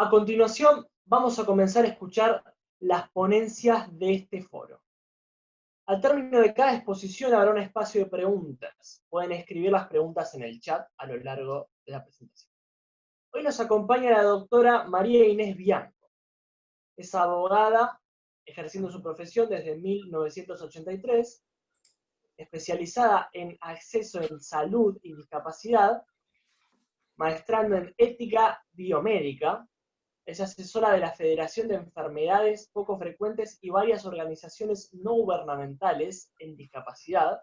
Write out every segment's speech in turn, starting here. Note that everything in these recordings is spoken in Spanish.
A continuación, vamos a comenzar a escuchar las ponencias de este foro. Al término de cada exposición habrá un espacio de preguntas. Pueden escribir las preguntas en el chat a lo largo de la presentación. Hoy nos acompaña la doctora María Inés Bianco. Es abogada, ejerciendo su profesión desde 1983, especializada en acceso en salud y discapacidad, maestrando en ética biomédica. Es asesora de la Federación de Enfermedades Poco Frecuentes y varias organizaciones no gubernamentales en discapacidad.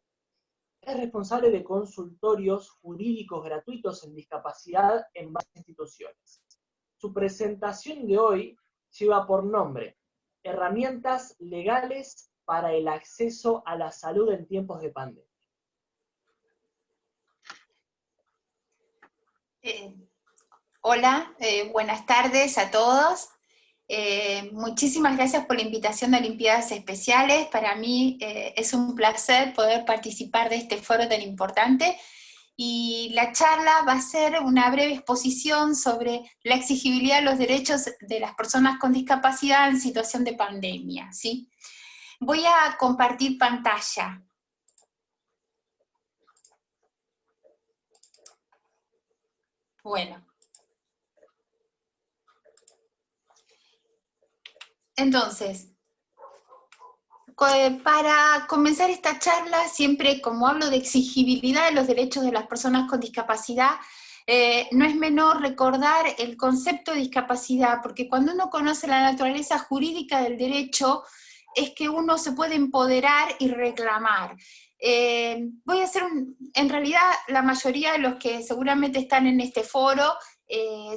Es responsable de consultorios jurídicos gratuitos en discapacidad en varias instituciones. Su presentación de hoy lleva por nombre Herramientas legales para el acceso a la salud en tiempos de pandemia. Hola, buenas tardes a todos. Muchísimas gracias por la invitación a Olimpiadas Especiales. Para mí es un placer poder participar de este foro tan importante. Y la charla va a ser una breve exposición sobre la exigibilidad de los derechos de las personas con discapacidad en situación de pandemia, ¿sí? Voy a compartir pantalla. Bueno. Entonces, para comenzar esta charla, siempre como hablo de exigibilidad de los derechos de las personas con discapacidad, no es menor recordar el concepto de discapacidad, porque cuando uno conoce la naturaleza jurídica del derecho, es que uno se puede empoderar y reclamar. Voy a hacer en realidad la mayoría de los que seguramente están en este foro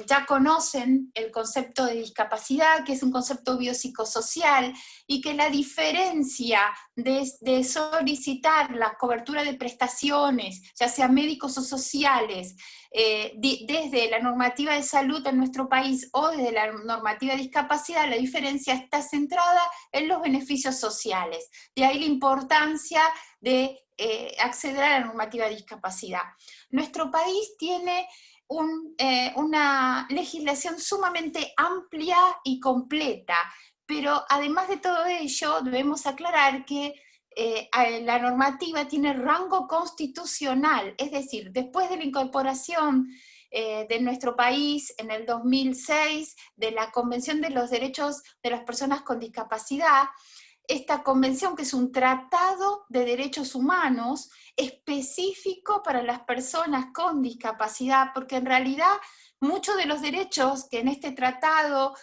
ya conocen el concepto de discapacidad, que es un concepto biopsicosocial, y que la diferencia de solicitar la cobertura de prestaciones, ya sea médicos o sociales, desde la normativa de salud en nuestro país o desde la normativa de discapacidad, la diferencia está centrada en los beneficios sociales. De ahí la importancia de acceder a la normativa de discapacidad. Nuestro país tiene una legislación sumamente amplia y completa, pero además de todo ello debemos aclarar que la normativa tiene rango constitucional, es decir, después de la incorporación de nuestro país en el 2006 de la Convención de los Derechos de las Personas con Discapacidad, esta convención, que es un tratado de derechos humanos específico para las personas con discapacidad, porque en realidad muchos de los derechos que en este tratado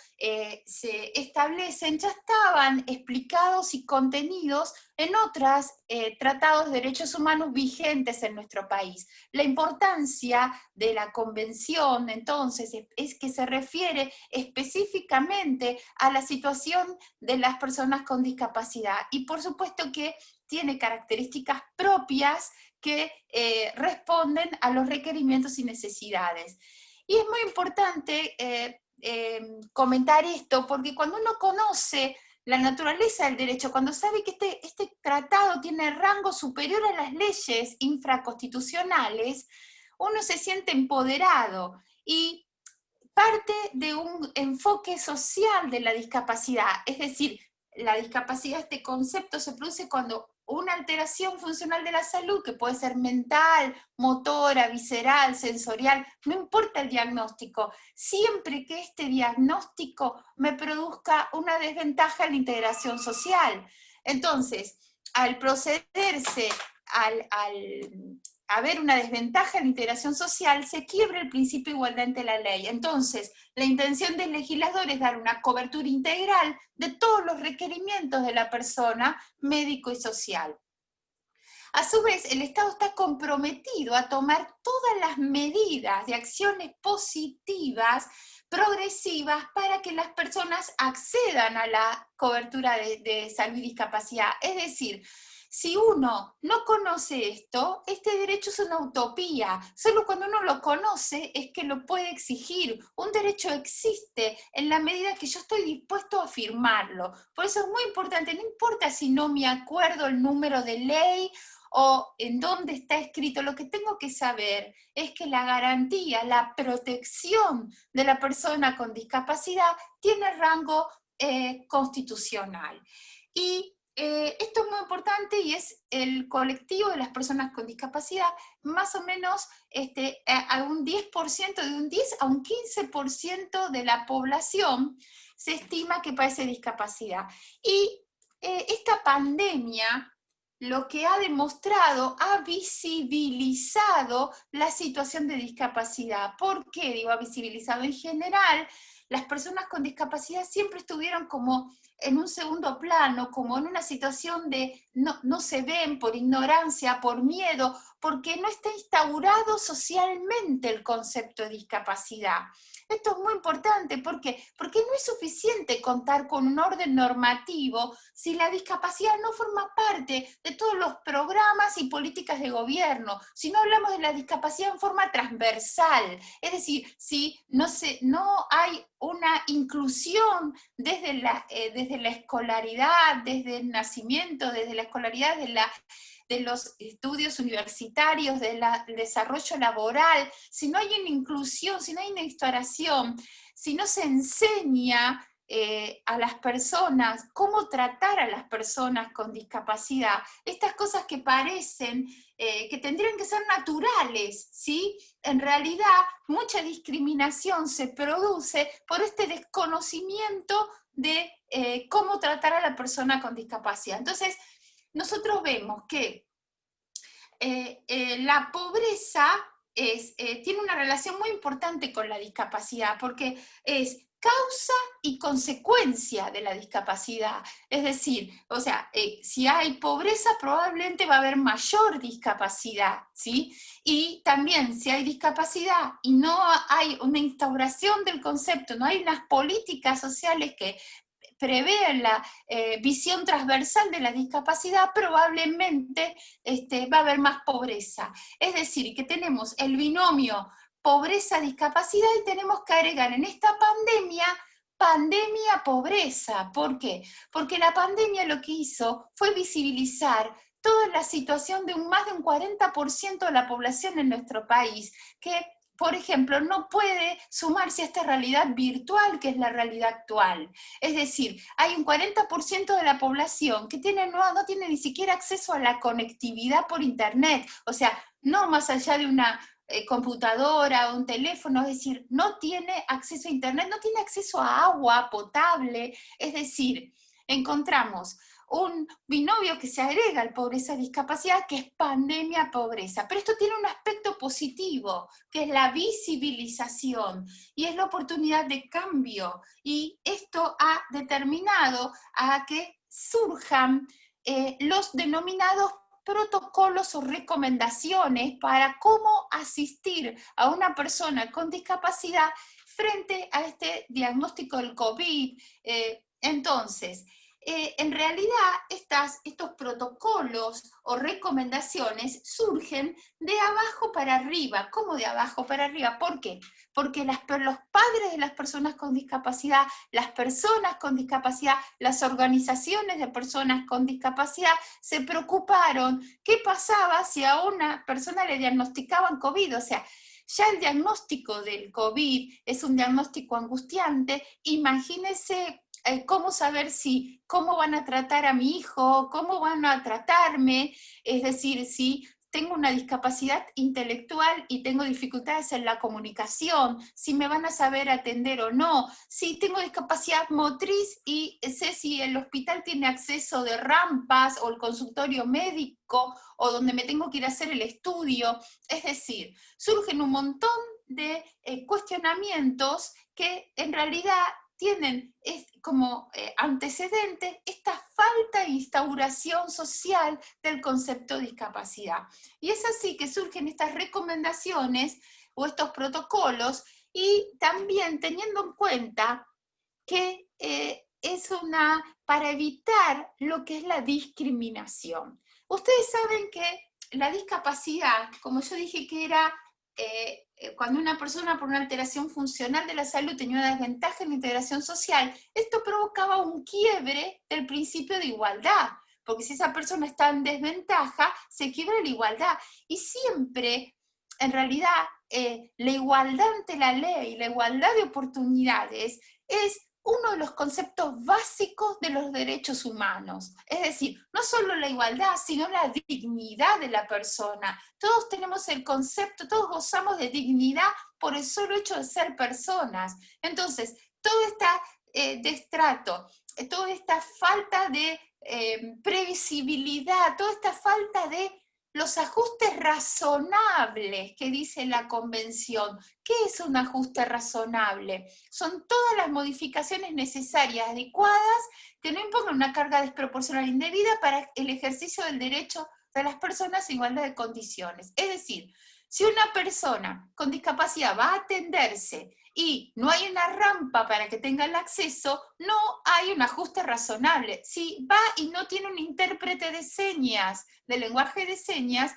se establecen ya estaban explicados y contenidos en otros tratados de derechos humanos vigentes en nuestro país. La importancia de la convención, entonces, es que se refiere específicamente a la situación de las personas con discapacidad. Y por supuesto que tiene características propias que responden a los requerimientos y necesidades. Y es muy importante comentar esto, porque cuando uno conoce la naturaleza del derecho, cuando sabe que este tratado tiene rango superior a las leyes infraconstitucionales, uno se siente empoderado y parte de un enfoque social de la discapacidad, es decir, la discapacidad, este concepto se produce cuando una alteración funcional de la salud, que puede ser mental, motora, visceral, sensorial, no importa el diagnóstico, siempre que este diagnóstico me produzca una desventaja en la integración social. Entonces, al procederse al haber una desventaja en la integración social, se quiebra el principio de igualdad ante la ley. Entonces, la intención del legislador es dar una cobertura integral de todos los requerimientos de la persona, médico y social. A su vez, el Estado está comprometido a tomar todas las medidas de acciones positivas, progresivas, para que las personas accedan a la cobertura de salud y discapacidad. Es decir, si uno no conoce esto, este derecho es una utopía. Solo cuando uno lo conoce es que lo puede exigir. Un derecho existe en la medida que yo estoy dispuesto a firmarlo. Por eso es muy importante, no importa si no me acuerdo el número de ley o en dónde está escrito. Lo que tengo que saber es que la garantía, la protección de la persona con discapacidad tiene rango constitucional. Y esto es muy importante y es el colectivo de las personas con discapacidad, más o menos a un 10%, de un 10 a un 15% de la población se estima que padece discapacidad. Y esta pandemia lo que ha demostrado, ha visibilizado la situación de discapacidad. ¿Por qué digo ha visibilizado? En general, las personas con discapacidad siempre estuvieron como en un segundo plano, como en una situación de no se ven por ignorancia, por miedo, porque no está instaurado socialmente el concepto de discapacidad. Esto es muy importante, ¿por qué? Porque no es suficiente contar con un orden normativo si la discapacidad no forma parte de todos los programas y políticas de gobierno, si no hablamos de la discapacidad en forma transversal, es decir, si no hay una inclusión desde la escolaridad, desde el nacimiento, desde la escolaridad, de los estudios universitarios, del desarrollo laboral, si no hay una inclusión, si no hay una instauración, si no se enseña a las personas cómo tratar a las personas con discapacidad, estas cosas que parecen que tendrían que ser naturales, ¿sí? En realidad, mucha discriminación se produce por este desconocimiento de cómo tratar a la persona con discapacidad. Entonces, nosotros vemos que la pobreza tiene una relación muy importante con la discapacidad, porque es causa y consecuencia de la discapacidad. Es decir, o sea, si hay pobreza probablemente va a haber mayor discapacidad, ¿sí? Y también si hay discapacidad y no hay una instauración del concepto, no hay unas políticas sociales que prevén la visión transversal de la discapacidad, probablemente va a haber más pobreza. Es decir, que tenemos el binomio pobreza-discapacidad y tenemos que agregar en esta pandemia pandemia-pobreza. ¿Por qué? Porque la pandemia lo que hizo fue visibilizar toda la situación de más de un 40% de la población en nuestro país, que por ejemplo, no puede sumarse a esta realidad virtual que es la realidad actual. Es decir, hay un 40% de la población que no tiene ni siquiera acceso a la conectividad por internet, o sea, no más allá de una computadora o un teléfono, es decir, no tiene acceso a internet, no tiene acceso a agua potable, es decir, encontramos un binomio que se agrega al pobreza-discapacidad, que es pandemia-pobreza. Pero esto tiene un aspecto positivo, que es la visibilización, y es la oportunidad de cambio. Y esto ha determinado a que surjan los denominados protocolos o recomendaciones para cómo asistir a una persona con discapacidad frente a este diagnóstico del COVID. Entonces, en realidad estos protocolos o recomendaciones surgen de abajo para arriba. ¿Cómo de abajo para arriba? ¿Por qué? Porque los padres de las personas con discapacidad, las personas con discapacidad, las organizaciones de personas con discapacidad se preocuparon qué pasaba si a una persona le diagnosticaban COVID. O sea, ya el diagnóstico del COVID es un diagnóstico angustiante. Imagínense cómo saber cómo van a tratar a mi hijo, cómo van a tratarme, es decir, si tengo una discapacidad intelectual y tengo dificultades en la comunicación, si me van a saber atender o no, si tengo discapacidad motriz y sé si el hospital tiene acceso de rampas o el consultorio médico o donde me tengo que ir a hacer el estudio. Es decir, surgen un montón de cuestionamientos que en realidad tienen como antecedente esta falta de instauración social del concepto de discapacidad. Y es así que surgen estas recomendaciones o estos protocolos, y también teniendo en cuenta que para evitar lo que es la discriminación. Ustedes saben que la discapacidad, como yo dije que era cuando una persona por una alteración funcional de la salud tenía una desventaja en la integración social, esto provocaba un quiebre del principio de igualdad, porque si esa persona está en desventaja, se quiebra la igualdad. Y siempre, en realidad, la igualdad ante la ley, la igualdad de oportunidades, es uno de los conceptos básicos de los derechos humanos. Es decir, no solo la igualdad, sino la dignidad de la persona. Todos tenemos el concepto, todos gozamos de dignidad por el solo hecho de ser personas. Entonces, todo este destrato, toda esta falta de previsibilidad, toda esta falta de los ajustes razonables que dice la Convención. ¿Qué es un ajuste razonable? Son todas las modificaciones necesarias, adecuadas, que no impongan una carga desproporcional indebida para el ejercicio del derecho de las personas en igualdad de condiciones. Es decir, si una persona con discapacidad va a atenderse y no hay una rampa para que tenga el acceso, no hay un ajuste razonable. Si va y no tiene un intérprete de señas, de lenguaje de señas,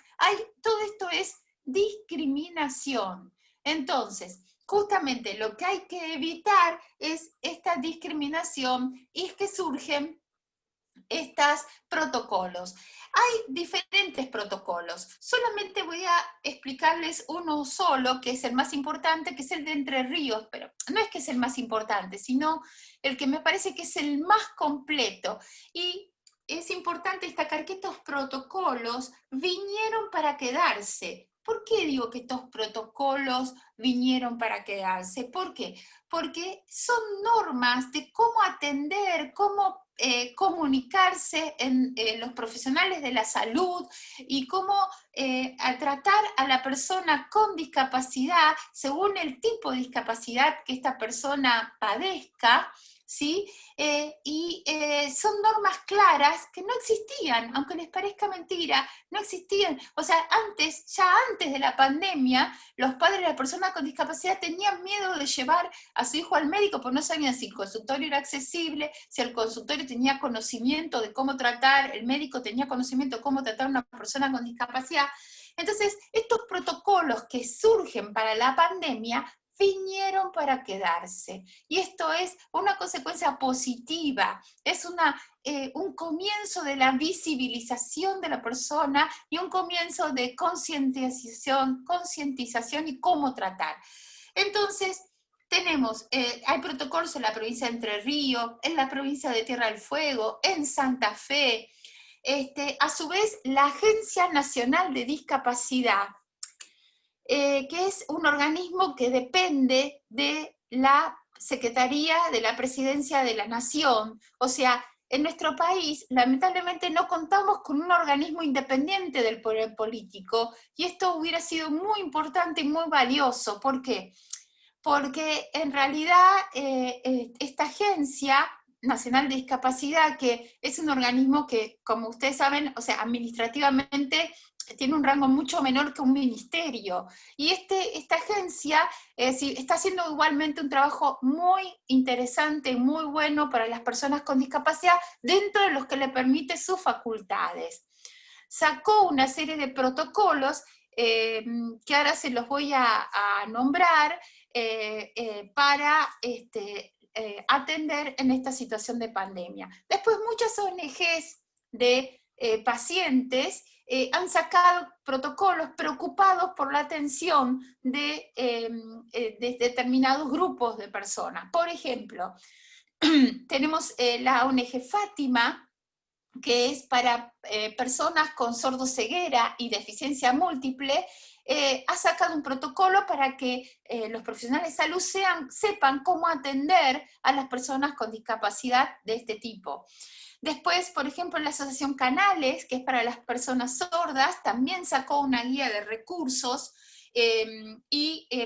todo esto es discriminación. Entonces, justamente lo que hay que evitar es esta discriminación y es que surgen estos protocolos. Hay diferentes protocolos. Solamente voy a explicarles uno solo, que es el más importante, que es el de Entre Ríos, pero no es que es el más importante, sino el que me parece que es el más completo. Y es importante destacar que estos protocolos vinieron para quedarse. ¿Por qué digo que estos protocolos vinieron para quedarse? ¿Por qué? Porque son normas de cómo atender, cómo comunicarse en los profesionales de la salud y cómo tratar a la persona con discapacidad según el tipo de discapacidad que esta persona padezca, ¿sí? Son normas claras que no existían, aunque les parezca mentira, no existían. O sea, ya antes de la pandemia, los padres de las personas con discapacidad tenían miedo de llevar a su hijo al médico porque no sabían si el consultorio era accesible, si el consultorio tenía conocimiento de cómo tratar, el médico tenía conocimiento de cómo tratar a una persona con discapacidad. Entonces, estos protocolos que surgen para la pandemia vinieron para quedarse. Y esto es una consecuencia positiva, es un comienzo de la visibilización de la persona y un comienzo de concientización y cómo tratar. Entonces, hay protocolos en la provincia de Entre Ríos, en la provincia de Tierra del Fuego, en Santa Fe. A su vez, la Agencia Nacional de Discapacidad, que es un organismo que depende de la Secretaría de la Presidencia de la Nación. O sea, en nuestro país, lamentablemente, no contamos con un organismo independiente del poder político, y esto hubiera sido muy importante y muy valioso. ¿Por qué? Porque en realidad esta Agencia Nacional de Discapacidad, que es un organismo que, como ustedes saben, o sea, administrativamente tiene un rango mucho menor que un ministerio. Y esta agencia está haciendo igualmente un trabajo muy interesante, muy bueno para las personas con discapacidad, dentro de los que le permite sus facultades. Sacó una serie de protocolos que ahora se los voy a nombrar para atender en esta situación de pandemia. Después, muchas ONGs de pacientes han sacado protocolos preocupados por la atención de determinados grupos de personas. Por ejemplo, tenemos la ONG Fátima, que es para personas con sordoceguera y deficiencia múltiple. Ha sacado un protocolo para que los profesionales de salud sepan cómo atender a las personas con discapacidad de este tipo. Después, por ejemplo, la Asociación Canales, que es para las personas sordas, también sacó una guía de recursos,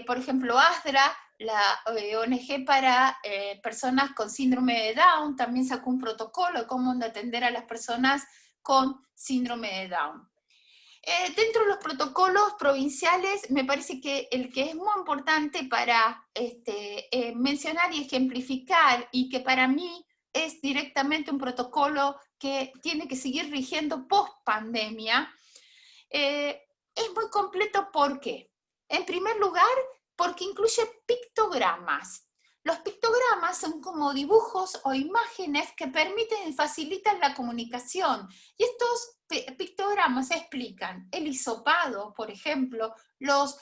por ejemplo, ASDRA, la ONG para personas con síndrome de Down, también sacó un protocolo de cómo atender a las personas con síndrome de Down. Dentro de los protocolos provinciales, me parece que el que es muy importante para mencionar y ejemplificar, y que para mí es directamente un protocolo que tiene que seguir rigiendo post pandemia, es muy completo. ¿Por qué? En primer lugar, porque incluye pictogramas. Los pictogramas son como dibujos o imágenes que permiten y facilitan la comunicación. Y estos pictogramas explican el hisopado, por ejemplo, los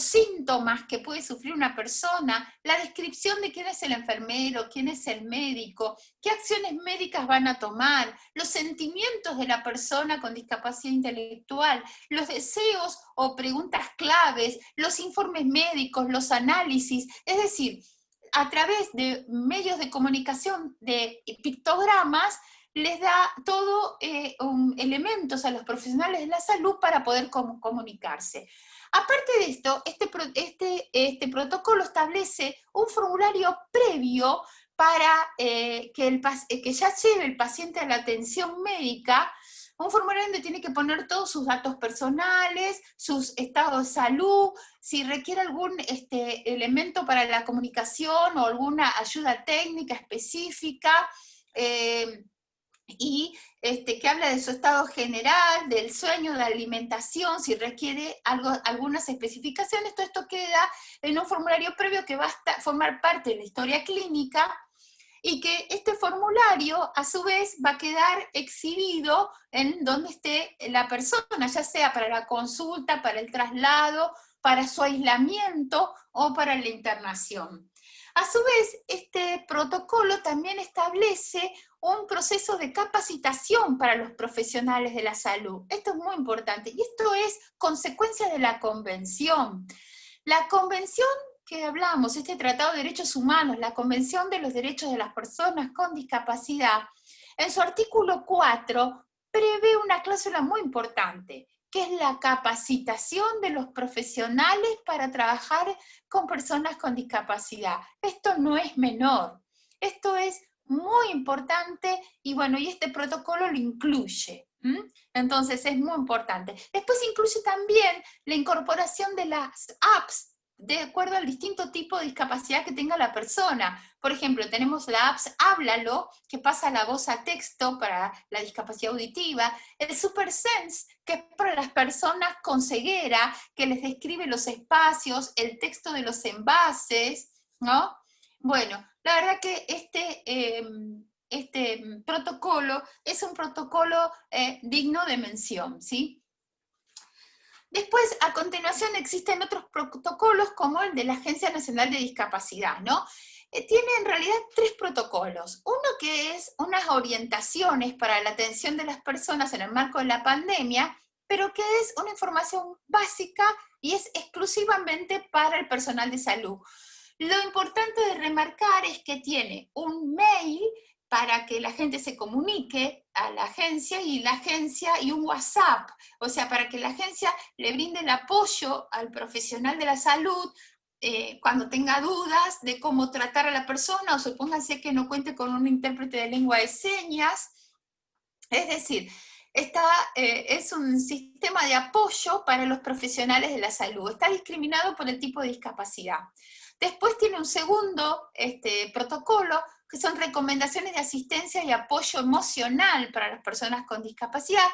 síntomas que puede sufrir una persona, la descripción de quién es el enfermero, quién es el médico, qué acciones médicas van a tomar, los sentimientos de la persona con discapacidad intelectual, los deseos o preguntas claves, los informes médicos, los análisis, es decir, a través de medios de comunicación de pictogramas, les da todo elementos a los profesionales de la salud para poder comunicarse. Aparte de esto, este protocolo establece un formulario previo para que ya lleve el paciente a la atención médica, un formulario donde tiene que poner todos sus datos personales, sus estados de salud, si requiere algún elemento para la comunicación o alguna ayuda técnica específica, y que habla de su estado general, del sueño, de la alimentación, si requiere algunas especificaciones. Todo esto queda en un formulario previo que va a formar parte de la historia clínica, y que este formulario a su vez va a quedar exhibido en donde esté la persona, ya sea para la consulta, para el traslado, para su aislamiento o para la internación. A su vez, este protocolo también establece un proceso de capacitación para los profesionales de la salud. Esto es muy importante, y esto es consecuencia de la convención. La convención que hablamos, este Tratado de Derechos Humanos, la Convención de los Derechos de las Personas con Discapacidad, en su artículo 4 prevé una cláusula muy importante, que es la capacitación de los profesionales para trabajar con personas con discapacidad. Esto no es menor, esto es muy importante, y bueno, y este protocolo lo incluye. Entonces es muy importante. Después incluye también la incorporación de las apps de acuerdo al distinto tipo de discapacidad que tenga la persona. Por ejemplo, tenemos la app Háblalo, que pasa la voz a texto para la discapacidad auditiva, el SuperSense, que es para las personas con ceguera, que les describe los espacios, el texto de los envases, ¿no? Bueno, la verdad que este protocolo es un protocolo digno de mención, ¿sí? Después, a continuación, existen otros protocolos como el de la Agencia Nacional de Discapacidad, ¿no? Tiene en realidad 3 protocolos. Uno que es unas orientaciones para la atención de las personas en el marco de la pandemia, pero que es una información básica y es exclusivamente para el personal de salud. Lo importante de remarcar es que tiene un mail para que la gente se comunique a la agencia, y un WhatsApp, o sea, para que la agencia le brinde el apoyo al profesional de la salud cuando tenga dudas de cómo tratar a la persona, o supónganse que no cuente con un intérprete de lengua de señas. Es decir, es un sistema de apoyo para los profesionales de la salud. Está discriminado por el tipo de discapacidad. Después tiene un segundo protocolo, que son recomendaciones de asistencia y apoyo emocional para las personas con discapacidad.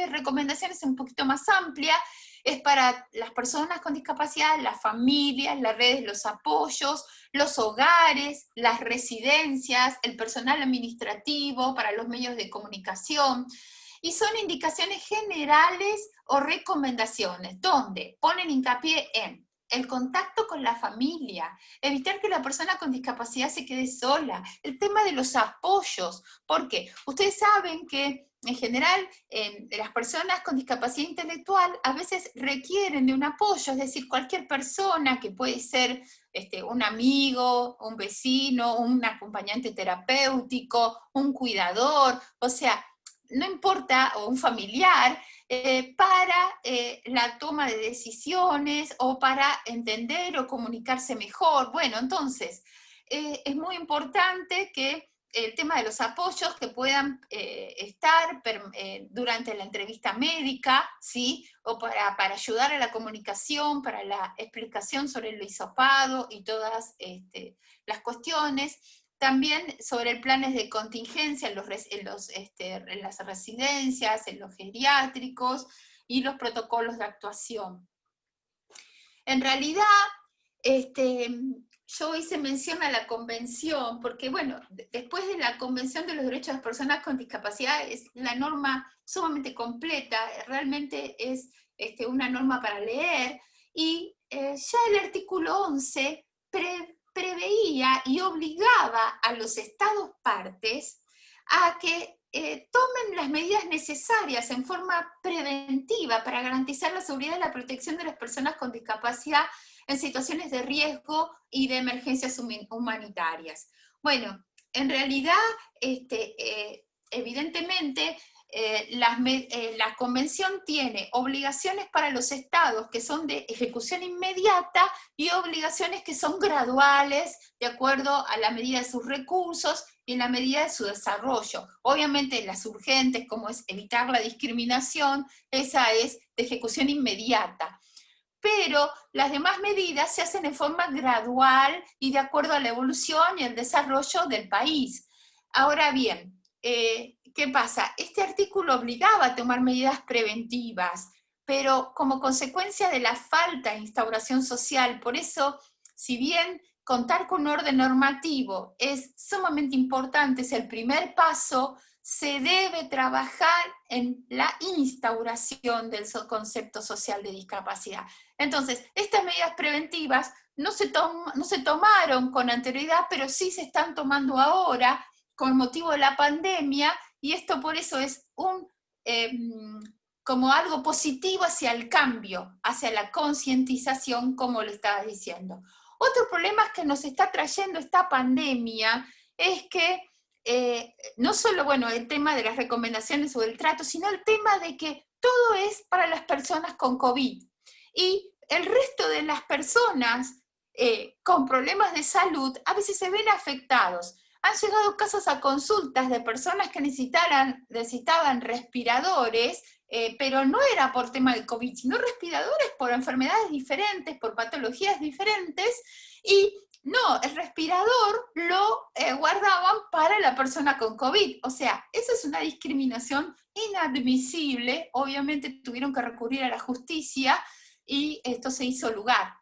Recomendación es un poquito más amplia, es para las personas con discapacidad, las familias, las redes, los apoyos, los hogares, las residencias, el personal administrativo, para los medios de comunicación. Y son indicaciones generales o recomendaciones, donde ponen hincapié en el contacto con la familia, evitar que la persona con discapacidad se quede sola, el tema de los apoyos, porque ustedes saben que en general las personas con discapacidad intelectual a veces requieren de un apoyo, es decir, cualquier persona que puede ser un amigo, un vecino, un acompañante terapéutico, un cuidador, o sea, no importa, o un familiar, para la toma de decisiones o para entender o comunicarse mejor. Bueno, entonces, es muy importante que el tema de los apoyos que puedan estar durante la entrevista médica, ¿sí? O para ayudar a la comunicación, para la explicación sobre el hisopado y todas las cuestiones. También sobre planes de contingencia en las residencias, en los geriátricos y los protocolos de actuación. En realidad, yo hice mención a la convención, porque bueno, después de la Convención de los Derechos de las Personas con Discapacidad es la norma sumamente completa, realmente es una norma para leer, y ya el artículo 11 preveía y obligaba a los estados partes a que tomen las medidas necesarias en forma preventiva para garantizar la seguridad y la protección de las personas con discapacidad en situaciones de riesgo y de emergencias humanitarias. Bueno, en realidad, evidentemente, la Convención tiene obligaciones para los estados que son de ejecución inmediata y obligaciones que son graduales de acuerdo a la medida de sus recursos y en la medida de su desarrollo. Obviamente las urgentes, como es evitar la discriminación, esa es de ejecución inmediata. Pero las demás medidas se hacen en forma gradual y de acuerdo a la evolución y el desarrollo del país. Ahora bien, ¿qué pasa? Este artículo obligaba a tomar medidas preventivas, pero como consecuencia de la falta de instauración social, por eso, si bien contar con un orden normativo es sumamente importante, es el primer paso, se debe trabajar en la instauración del concepto social de discapacidad. Entonces, estas medidas preventivas no se tomaron con anterioridad, pero sí se están tomando ahora con motivo de la pandemia, y esto por eso es como algo positivo hacia el cambio, hacia la concientización, como le estaba diciendo. Otro problema que nos está trayendo esta pandemia es que no solo, bueno, el tema de las recomendaciones o del trato, sino el tema de que todo es para las personas con COVID. Y el resto de las personas con problemas de salud a veces se ven afectados. Han llegado casos a consultas de personas que necesitaban respiradores, pero no era por tema de COVID, sino respiradores por enfermedades diferentes, por patologías diferentes, y no, el respirador lo guardaban para la persona con COVID. O sea, eso es una discriminación inadmisible. Obviamente tuvieron que recurrir a la justicia y esto se hizo lugar.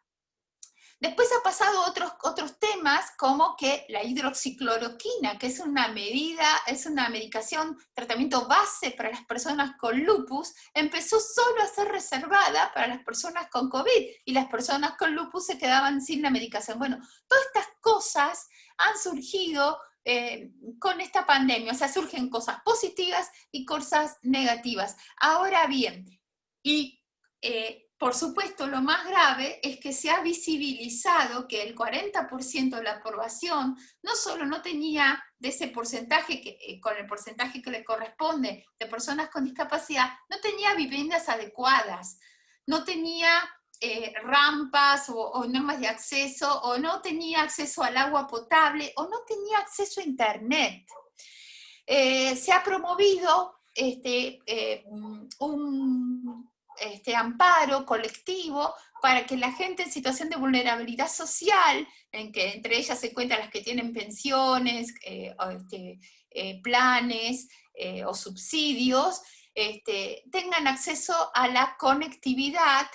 Después ha pasado otros temas, como que la hidroxicloroquina, que es una medicación, tratamiento base para las personas con lupus, empezó solo a ser reservada para las personas con COVID, y las personas con lupus se quedaban sin la medicación. Bueno, todas estas cosas han surgido con esta pandemia, o sea, surgen cosas positivas y cosas negativas. Ahora bien, por supuesto, lo más grave es que se ha visibilizado que el 40% de la población no solo no tenía de ese porcentaje, con el porcentaje que le corresponde de personas con discapacidad, no tenía viviendas adecuadas, no tenía rampas o normas de acceso, o no tenía acceso al agua potable, o no tenía acceso a internet. Se ha promovido un amparo colectivo para que la gente en situación de vulnerabilidad social, en que entre ellas se cuentan las que tienen pensiones, planes o subsidios, tengan acceso a la conectividad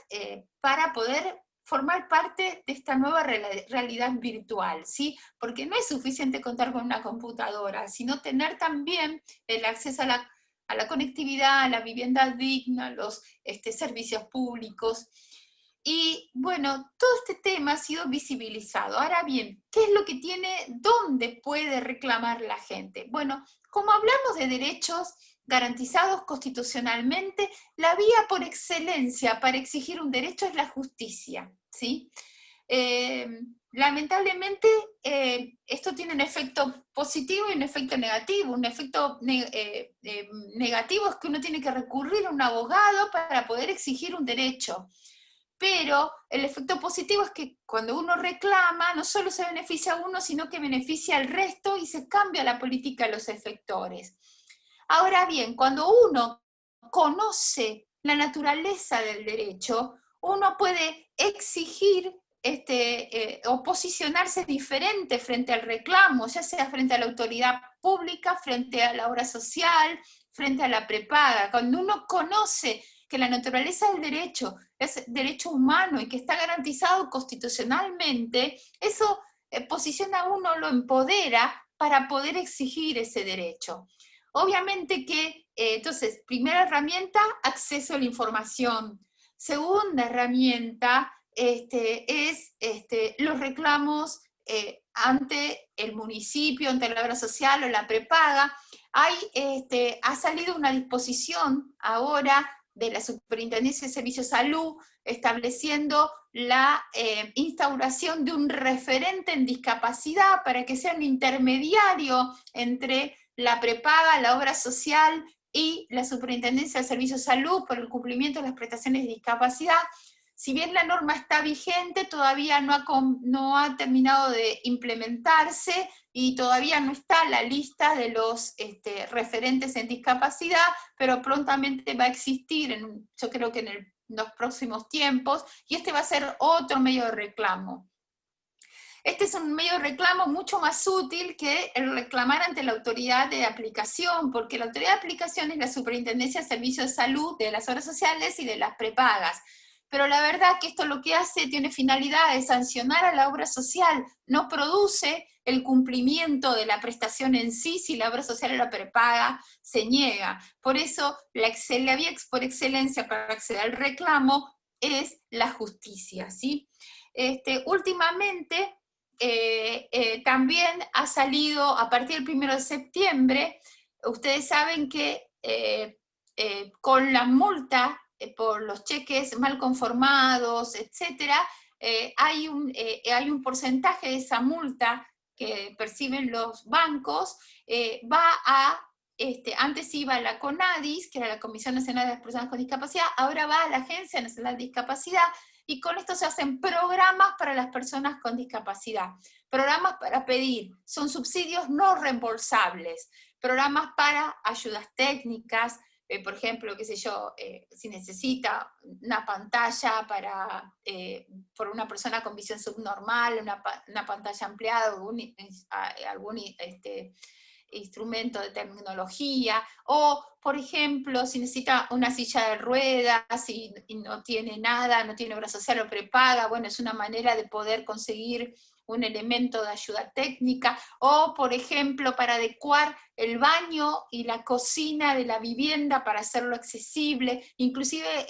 para poder formar parte de esta nueva realidad virtual, ¿sí? Porque no es suficiente contar con una computadora, sino tener también el acceso a la conectividad, a la vivienda digna, a los servicios públicos. Y bueno, todo este tema ha sido visibilizado. Ahora bien, ¿qué es lo que tiene? ¿Dónde puede reclamar la gente? Bueno, como hablamos de derechos garantizados constitucionalmente, la vía por excelencia para exigir un derecho es la justicia, ¿sí? Lamentablemente, esto tiene un efecto positivo y un efecto negativo. Un efecto negativo es que uno tiene que recurrir a un abogado para poder exigir un derecho. Pero el efecto positivo es que cuando uno reclama, no solo se beneficia a uno, sino que beneficia al resto y se cambia la política de los efectores. Ahora bien, cuando uno conoce la naturaleza del derecho, uno puede exigir o posicionarse diferente frente al reclamo, ya sea frente a la autoridad pública, frente a la obra social, frente a la prepaga. Cuando uno conoce que la naturaleza del derecho es derecho humano y que está garantizado constitucionalmente, eso posiciona a uno, lo empodera para poder exigir ese derecho. Obviamente que, entonces, primera herramienta, acceso a la información. Segunda herramienta es los reclamos ante el municipio, ante la obra social o la prepaga. Ha salido una disposición ahora de la Superintendencia de Servicios de Salud estableciendo la instauración de un referente en discapacidad para que sea un intermediario entre la prepaga, la obra social y la Superintendencia de Servicios de Salud por el cumplimiento de las prestaciones de discapacidad. Si bien la norma está vigente, todavía no ha terminado de implementarse y todavía no está la lista de los referentes en discapacidad, pero prontamente va a existir, yo creo que en los próximos tiempos, y este va a ser otro medio de reclamo. Este es un medio de reclamo mucho más útil que el reclamar ante la autoridad de aplicación, porque la autoridad de aplicación es la Superintendencia de Servicios de Salud, de las obras sociales y de las prepagas. Pero la verdad que esto lo que hace tiene finalidad de sancionar a la obra social, no produce el cumplimiento de la prestación en sí si la obra social o la prepaga se niega. Por eso la vía por excelencia para acceder al reclamo es la justicia, ¿sí? Últimamente también ha salido a partir del 1 de septiembre, ustedes saben que con la multa por los cheques mal conformados, etcétera, hay un porcentaje de esa multa que perciben los bancos, va a, antes iba a la CONADIS, que era la Comisión Nacional de las Personas con Discapacidad, ahora va a la Agencia Nacional de Discapacidad, y con esto se hacen programas para las personas con discapacidad. Programas para pedir, son subsidios no reembolsables, programas para ayudas técnicas, por ejemplo, qué sé yo, si necesita una pantalla por una persona con visión subnormal, una pantalla ampliada, algún instrumento de tecnología, o por ejemplo, si necesita una silla de ruedas y no tiene nada, no tiene obra social o prepaga, bueno, es una manera de poder conseguir un elemento de ayuda técnica, o por ejemplo, para adecuar el baño y la cocina de la vivienda para hacerlo accesible. Inclusive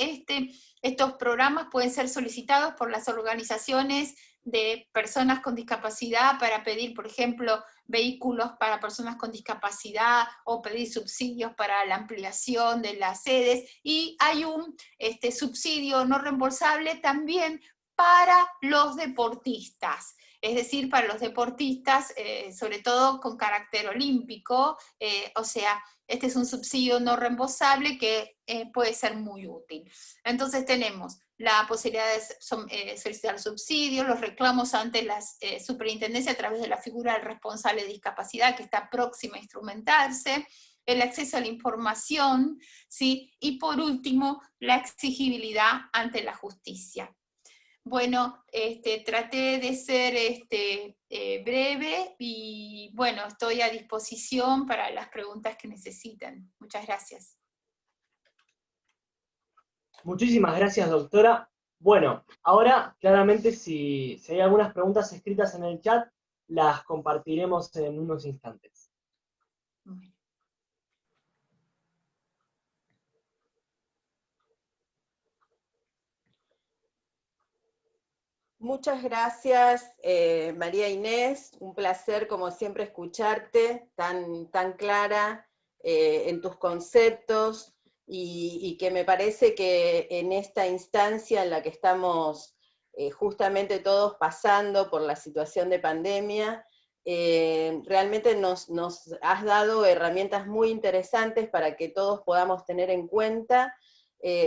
estos programas pueden ser solicitados por las organizaciones de personas con discapacidad para pedir, por ejemplo, vehículos para personas con discapacidad o pedir subsidios para la ampliación de las sedes, y hay un subsidio no reembolsable también para los deportistas. Es decir, para los deportistas, sobre todo con carácter olímpico, o sea, este es un subsidio no reembolsable que puede ser muy útil. Entonces tenemos la posibilidad de solicitar subsidios, los reclamos ante la superintendencia a través de la figura del responsable de discapacidad que está próxima a instrumentarse, el acceso a la información, ¿sí? Y por último, la exigibilidad ante la justicia. Bueno, traté de ser breve y bueno, estoy a disposición para las preguntas que necesiten. Muchas gracias. Muchísimas gracias, doctora. Bueno, ahora claramente si hay algunas preguntas escritas en el chat, las compartiremos en unos instantes. Muchas gracias, María Inés. Un placer, como siempre, escucharte tan clara en tus conceptos y que me parece que en esta instancia en la que estamos justamente todos pasando por la situación de pandemia, realmente nos has dado herramientas muy interesantes para que todos podamos tener en cuenta,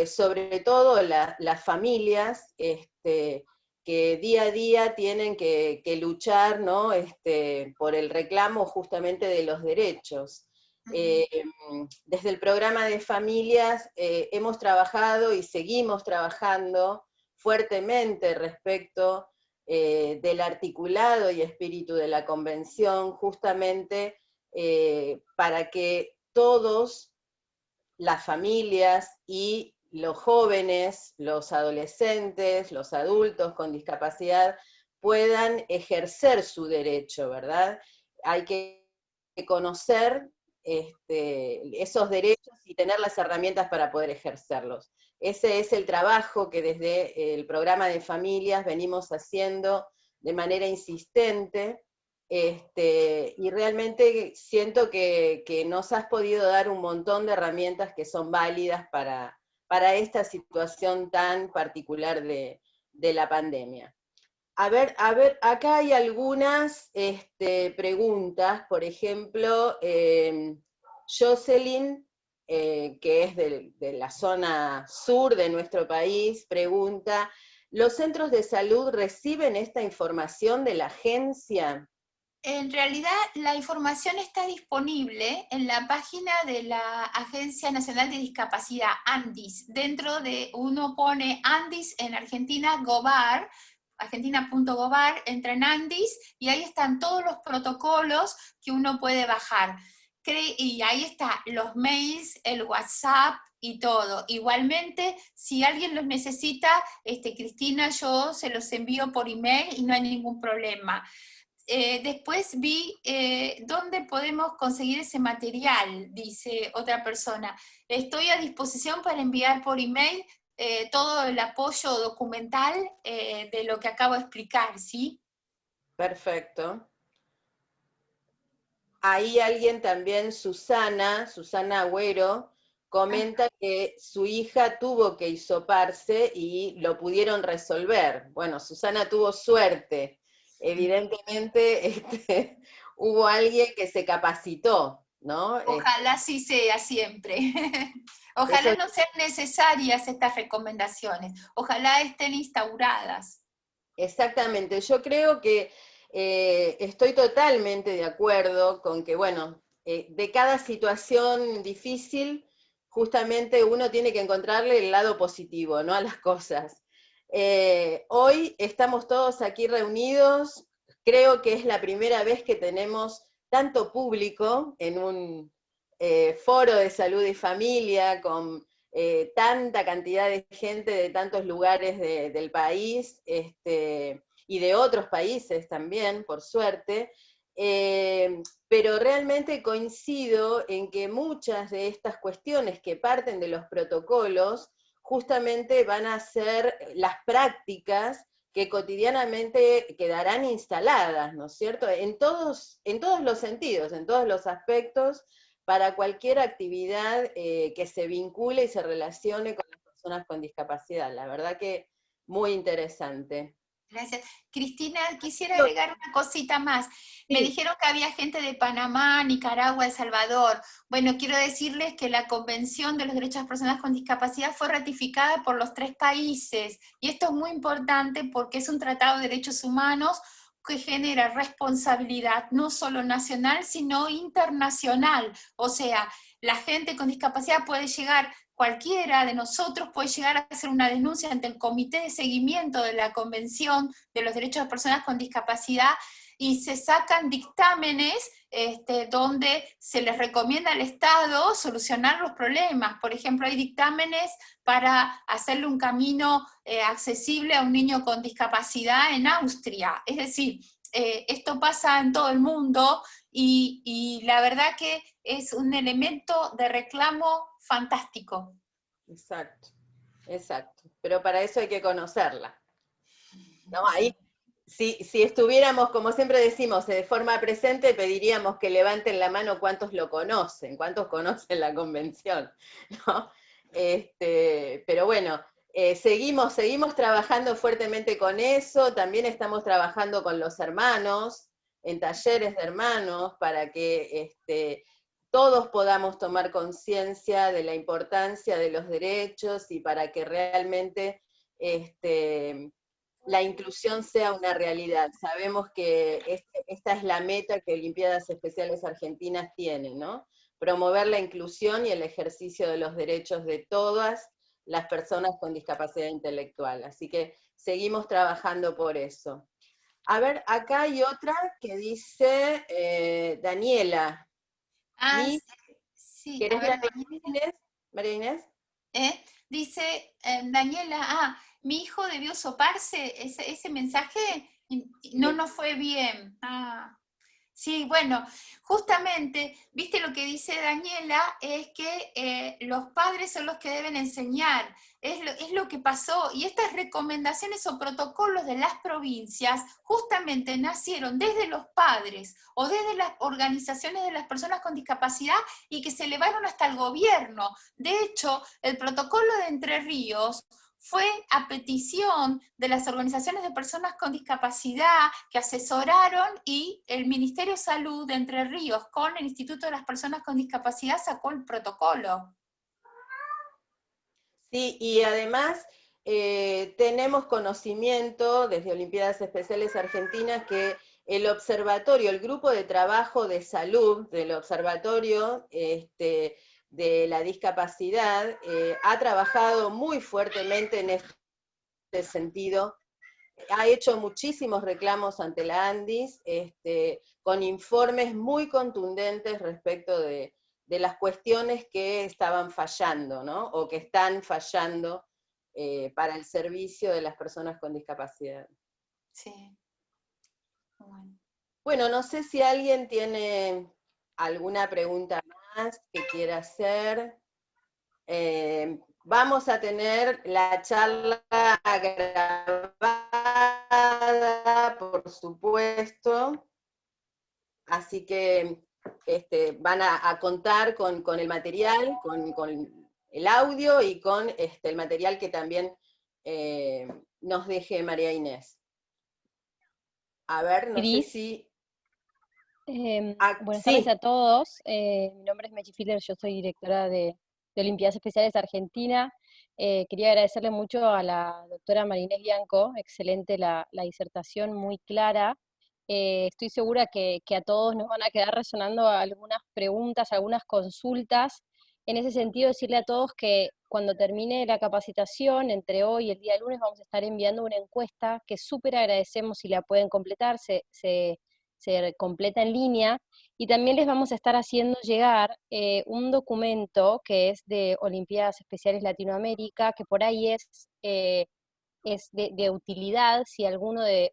sobre todo las familias, que día a día tienen que luchar, ¿no? Por el reclamo justamente de los derechos. Desde el programa de familias hemos trabajado y seguimos trabajando fuertemente respecto del articulado y espíritu de la convención, justamente para que todos, las familias y los jóvenes, los adolescentes, los adultos con discapacidad, puedan ejercer su derecho, ¿verdad? Hay que conocer esos derechos y tener las herramientas para poder ejercerlos. Ese es el trabajo que desde el programa de familias venimos haciendo de manera insistente, y realmente siento que nos has podido dar un montón de herramientas que son válidas para esta situación tan particular de la pandemia. A ver, acá hay algunas preguntas, por ejemplo, Jocelyn, que es de la zona sur de nuestro país, pregunta, ¿los centros de salud reciben esta información de la agencia? En realidad, la información está disponible en la página de la Agencia Nacional de Discapacidad, ANDIS. Dentro de, uno pone ANDIS en Argentina, Gobar, argentina.gobar, entra en ANDIS y ahí están todos los protocolos que uno puede bajar. Y ahí están los mails, el WhatsApp y todo. Igualmente, si alguien los necesita, Cristina, yo se los envío por email y no hay ningún problema. Después vi dónde podemos conseguir ese material, dice otra persona. Estoy a disposición para enviar por email todo el apoyo documental de lo que acabo de explicar, ¿sí? Perfecto. Ahí alguien también, Susana Agüero, comenta que su hija tuvo que hisoparse y lo pudieron resolver. Bueno, Susana tuvo suerte. Evidentemente, hubo alguien que se capacitó, ¿no? Ojalá sí sea siempre. Eso Ojalá no sean necesarias estas recomendaciones. Ojalá estén instauradas. Exactamente, yo creo que estoy totalmente de acuerdo con que, bueno, de cada situación difícil, justamente uno tiene que encontrarle el lado positivo, ¿no? A las cosas. Hoy estamos todos aquí reunidos, creo que es la primera vez que tenemos tanto público en un foro de salud y familia, con tanta cantidad de gente de tantos lugares del país, y de otros países también, por suerte, pero realmente coincido en que muchas de estas cuestiones que parten de los protocolos justamente van a ser las prácticas que cotidianamente quedarán instaladas, ¿no es cierto? En todos los sentidos, en todos los aspectos, para cualquier actividad que se vincule y se relacione con las personas con discapacidad. La verdad que muy interesante. Gracias. Cristina, quisiera agregar una cosita más. Me dijeron que había gente de Panamá, Nicaragua, El Salvador. Bueno, quiero decirles que la Convención de los Derechos de las Personas con Discapacidad fue ratificada por los 3 países. Y esto es muy importante porque es un tratado de derechos humanos que genera responsabilidad no solo nacional, sino internacional. O sea, la gente con discapacidad puede llegar, cualquiera de nosotros puede llegar a hacer una denuncia ante el Comité de Seguimiento de la Convención de los Derechos de las Personas con Discapacidad y se sacan dictámenes donde se les recomienda al Estado solucionar los problemas. Por ejemplo, hay dictámenes para hacerle un camino accesible a un niño con discapacidad en Austria. Es decir, esto pasa en todo el mundo y la verdad que es un elemento de reclamo fantástico. Exacto, exacto. Pero para eso hay que conocerla. ¿No? Ahí, si estuviéramos, como siempre decimos, de forma presente, pediríamos que levanten la mano cuántos lo conocen, cuántos conocen la convención, ¿no? Pero bueno, seguimos trabajando fuertemente con eso, también estamos trabajando con los hermanos, en talleres de hermanos, para que todos podamos tomar conciencia de la importancia de los derechos y para que realmente la inclusión sea una realidad. Sabemos que esta es la meta que Olimpiadas Especiales Argentinas tiene, ¿no? Promover la inclusión y el ejercicio de los derechos de todas las personas con discapacidad intelectual. Así que seguimos trabajando por eso. A ver, acá hay otra que dice Daniela. Sí, ¿Querés a ver, leer, María Inés? Dice Daniela, mi hijo debió soparse, ese mensaje, No nos fue bien. Ah. Sí, bueno, justamente, viste lo que dice Daniela, es que los padres son los que deben enseñar, es lo que pasó, y estas recomendaciones o protocolos de las provincias justamente nacieron desde los padres o desde las organizaciones de las personas con discapacidad y que se elevaron hasta el gobierno. De hecho, el protocolo de Entre Ríos fue a petición de las organizaciones de personas con discapacidad que asesoraron, y el Ministerio de Salud de Entre Ríos con el Instituto de las Personas con Discapacidad sacó el protocolo. Sí, y además tenemos conocimiento desde Olimpiadas Especiales Argentinas que el observatorio, el grupo de trabajo de salud del observatorio de la discapacidad ha trabajado muy fuertemente en este sentido, ha hecho muchísimos reclamos ante la ANDIS, con informes muy contundentes respecto de las cuestiones que estaban fallando, ¿no? O que están fallando para el servicio de las personas con discapacidad. Sí. Bueno, no sé si alguien tiene alguna pregunta más que quiera hacer. Vamos a tener la charla grabada, por supuesto, así que van a contar con el material, con el audio y con el material que también nos deje María Inés. A ver, no sé si... Buenas sí. tardes a todos. Mi nombre es Mechi Filler, yo soy directora de Olimpiadas Especiales Argentina. Quería agradecerle mucho a la doctora María Inés Bianco, excelente la disertación, muy clara. Estoy segura que a todos nos van a quedar resonando algunas preguntas, algunas consultas. En ese sentido, decirle a todos que cuando termine la capacitación, entre hoy y el día lunes, vamos a estar enviando una encuesta que súper agradecemos si la pueden completar, se completa en línea, y también les vamos a estar haciendo llegar un documento que es de Olimpiadas Especiales Latinoamérica, que por ahí es de utilidad si alguno de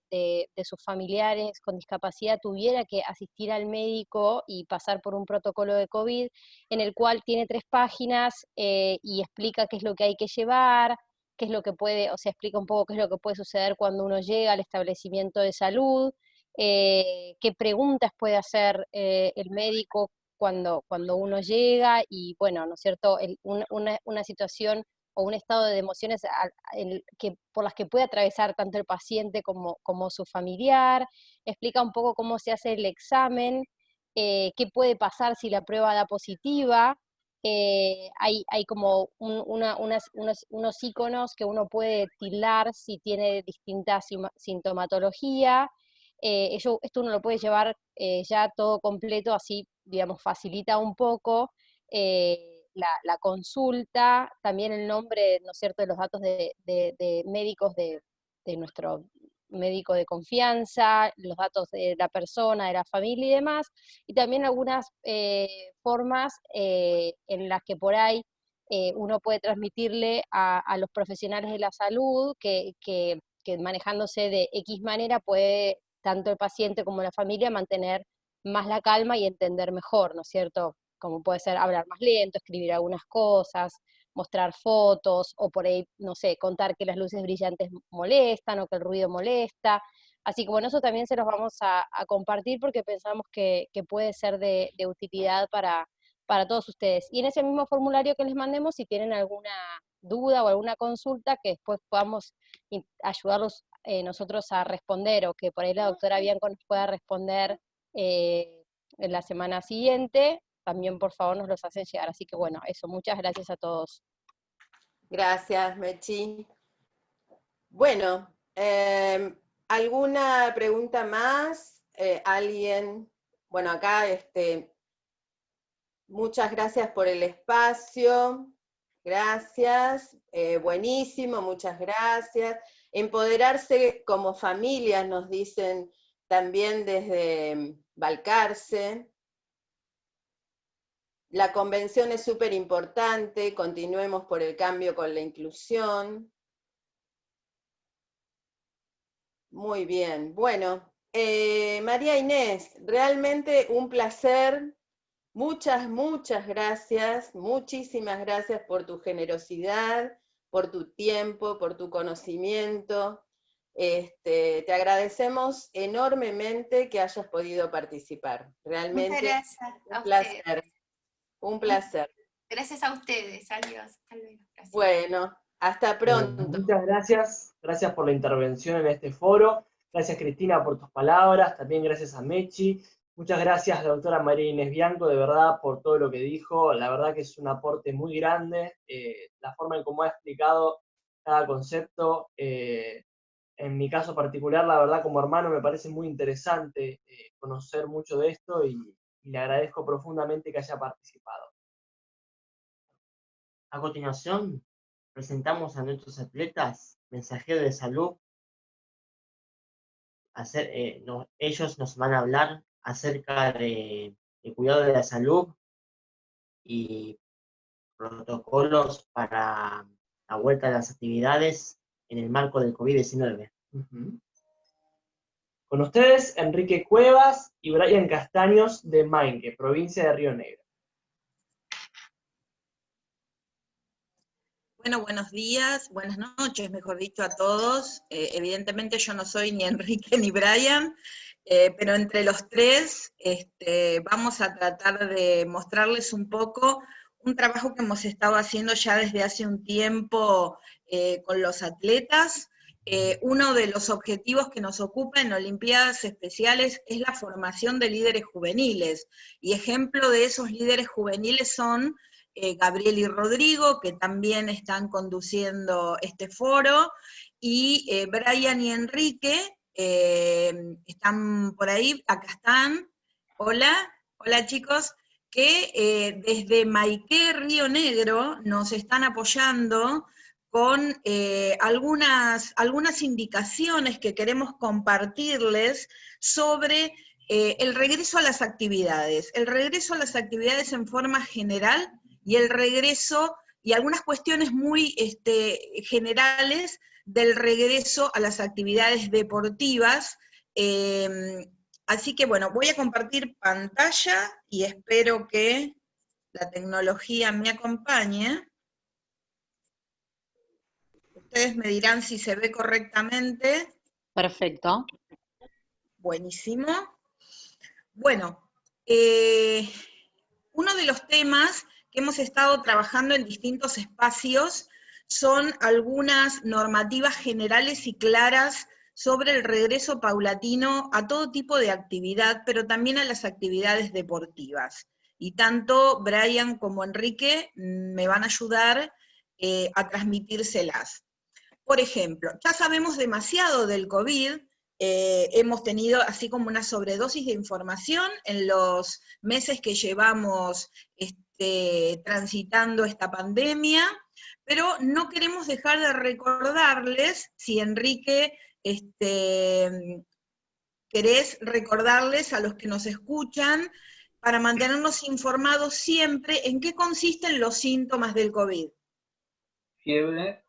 sus familiares con discapacidad tuviera que asistir al médico y pasar por un protocolo de COVID, en el cual tiene 3 páginas y explica qué es lo que hay que llevar, qué es lo que puede, o sea, explica un poco qué es lo que puede suceder cuando uno llega al establecimiento de salud, qué preguntas puede hacer el médico cuando uno llega, y bueno, ¿no es cierto?, una situación o un estado de emociones por las que puede atravesar tanto el paciente como su familiar. Explica un poco cómo se hace el examen, qué puede pasar si la prueba da positiva. Hay como unos iconos que uno puede tildar si tiene distinta sintomatología. Esto uno lo puede llevar ya todo completo, así, digamos, facilita un poco la consulta, también el nombre, ¿no es cierto?, de los datos de médicos de nuestro médico de confianza, los datos de la persona, de la familia y demás, y también algunas formas en las que por ahí uno puede transmitirle a los profesionales de la salud que manejándose de X manera puede tanto el paciente como la familia mantener más la calma y entender mejor, ¿no es cierto?, como puede ser hablar más lento, escribir algunas cosas, mostrar fotos, o por ahí, no sé, contar que las luces brillantes molestan o que el ruido molesta. Así que bueno, eso también se los vamos a compartir porque pensamos que puede ser de utilidad para todos ustedes. Y en ese mismo formulario que les mandemos, si tienen alguna duda o alguna consulta, que después podamos ayudarlos nosotros a responder, o que por ahí la doctora Bianco nos pueda responder en la semana siguiente, también por favor nos los hacen llegar. Así que bueno, eso, muchas gracias a todos. Gracias, Mechi. Bueno, ¿alguna pregunta más? ¿Alguien? Bueno, acá, muchas gracias por el espacio. Gracias. Buenísimo, muchas gracias. Empoderarse como familias, nos dicen también desde Balcarce. La convención es súper importante, continuemos por el cambio con la inclusión. Muy bien. Bueno, María Inés, realmente un placer. Muchas, muchas gracias, muchísimas gracias por tu generosidad, por tu tiempo, por tu conocimiento. Te agradecemos enormemente que hayas podido participar. Muchas Realmente gracias un a ustedes. placer, un placer. Gracias a ustedes. Adiós. Hasta luego. Gracias. Bueno, hasta pronto. Muchas gracias. Gracias por la intervención en este foro. Gracias, Cristina, por tus palabras. También gracias a Mechi. Muchas gracias, la doctora María Inés Bianco, de verdad, por todo lo que dijo. La verdad que es un aporte muy grande. La forma en cómo ha explicado cada concepto. En mi caso particular, la verdad, como hermano, me parece muy interesante conocer mucho de esto y le agradezco profundamente que haya participado. A continuación, presentamos a nuestros atletas mensajeros de salud. Ellos nos van a hablar acerca del cuidado de la salud y protocolos para la vuelta a las actividades en el marco del COVID-19. Con ustedes, Enrique Cuevas y Brian Castaños de Mainque, provincia de Río Negro. Bueno, buenos días, buenas noches, mejor dicho, a todos. Evidentemente yo no soy ni Enrique ni Brian, pero entre los tres vamos a tratar de mostrarles un poco un trabajo que hemos estado haciendo ya desde hace un tiempo con los atletas. Uno de los objetivos que nos ocupa en Olimpiadas Especiales es la formación de líderes juveniles, y ejemplo de esos líderes juveniles son Gabriel y Rodrigo, que también están conduciendo este foro, y Brian y Enrique están por ahí, acá están. Hola, hola chicos, que desde Maiqué, Río Negro, nos están apoyando con algunas indicaciones que queremos compartirles sobre el regreso a las actividades. El regreso a las actividades en forma general y el regreso, y algunas cuestiones muy generales del regreso a las actividades deportivas. Así que bueno, voy a compartir pantalla y espero que la tecnología me acompañe. Ustedes me dirán si se ve correctamente. Perfecto. Buenísimo. Bueno, uno de los temas que hemos estado trabajando en distintos espacios son algunas normativas generales y claras sobre el regreso paulatino a todo tipo de actividad, pero también a las actividades deportivas. Y tanto Brian como Enrique me van a ayudar a transmitírselas. Por ejemplo, ya sabemos demasiado del COVID, hemos tenido así como una sobredosis de información en los meses que llevamos transitando esta pandemia, pero no queremos dejar de recordarles, si Enrique, querés recordarles a los que nos escuchan, para mantenernos informados siempre en qué consisten los síntomas del COVID. Fiebre,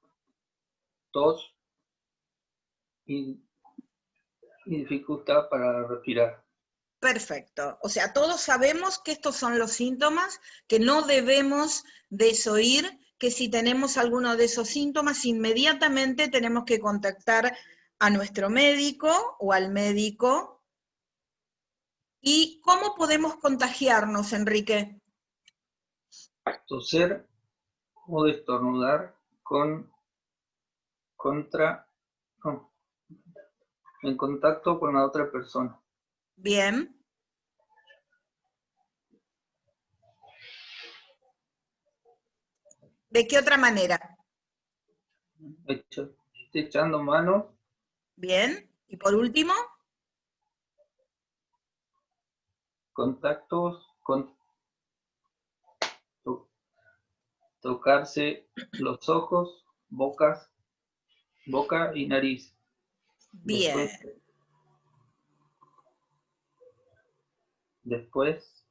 tos y dificultad para respirar. Perfecto. O sea, todos sabemos que estos son los síntomas, que no debemos desoír, que si tenemos alguno de esos síntomas, inmediatamente tenemos que contactar a nuestro médico o al médico. ¿Y cómo podemos contagiarnos, Enrique? Toser o estornudar en contacto con la otra persona. Bien. ¿De qué otra manera? Echando mano. Bien. ¿Y por último? Contactos tocarse los ojos, boca y nariz. Bien. Después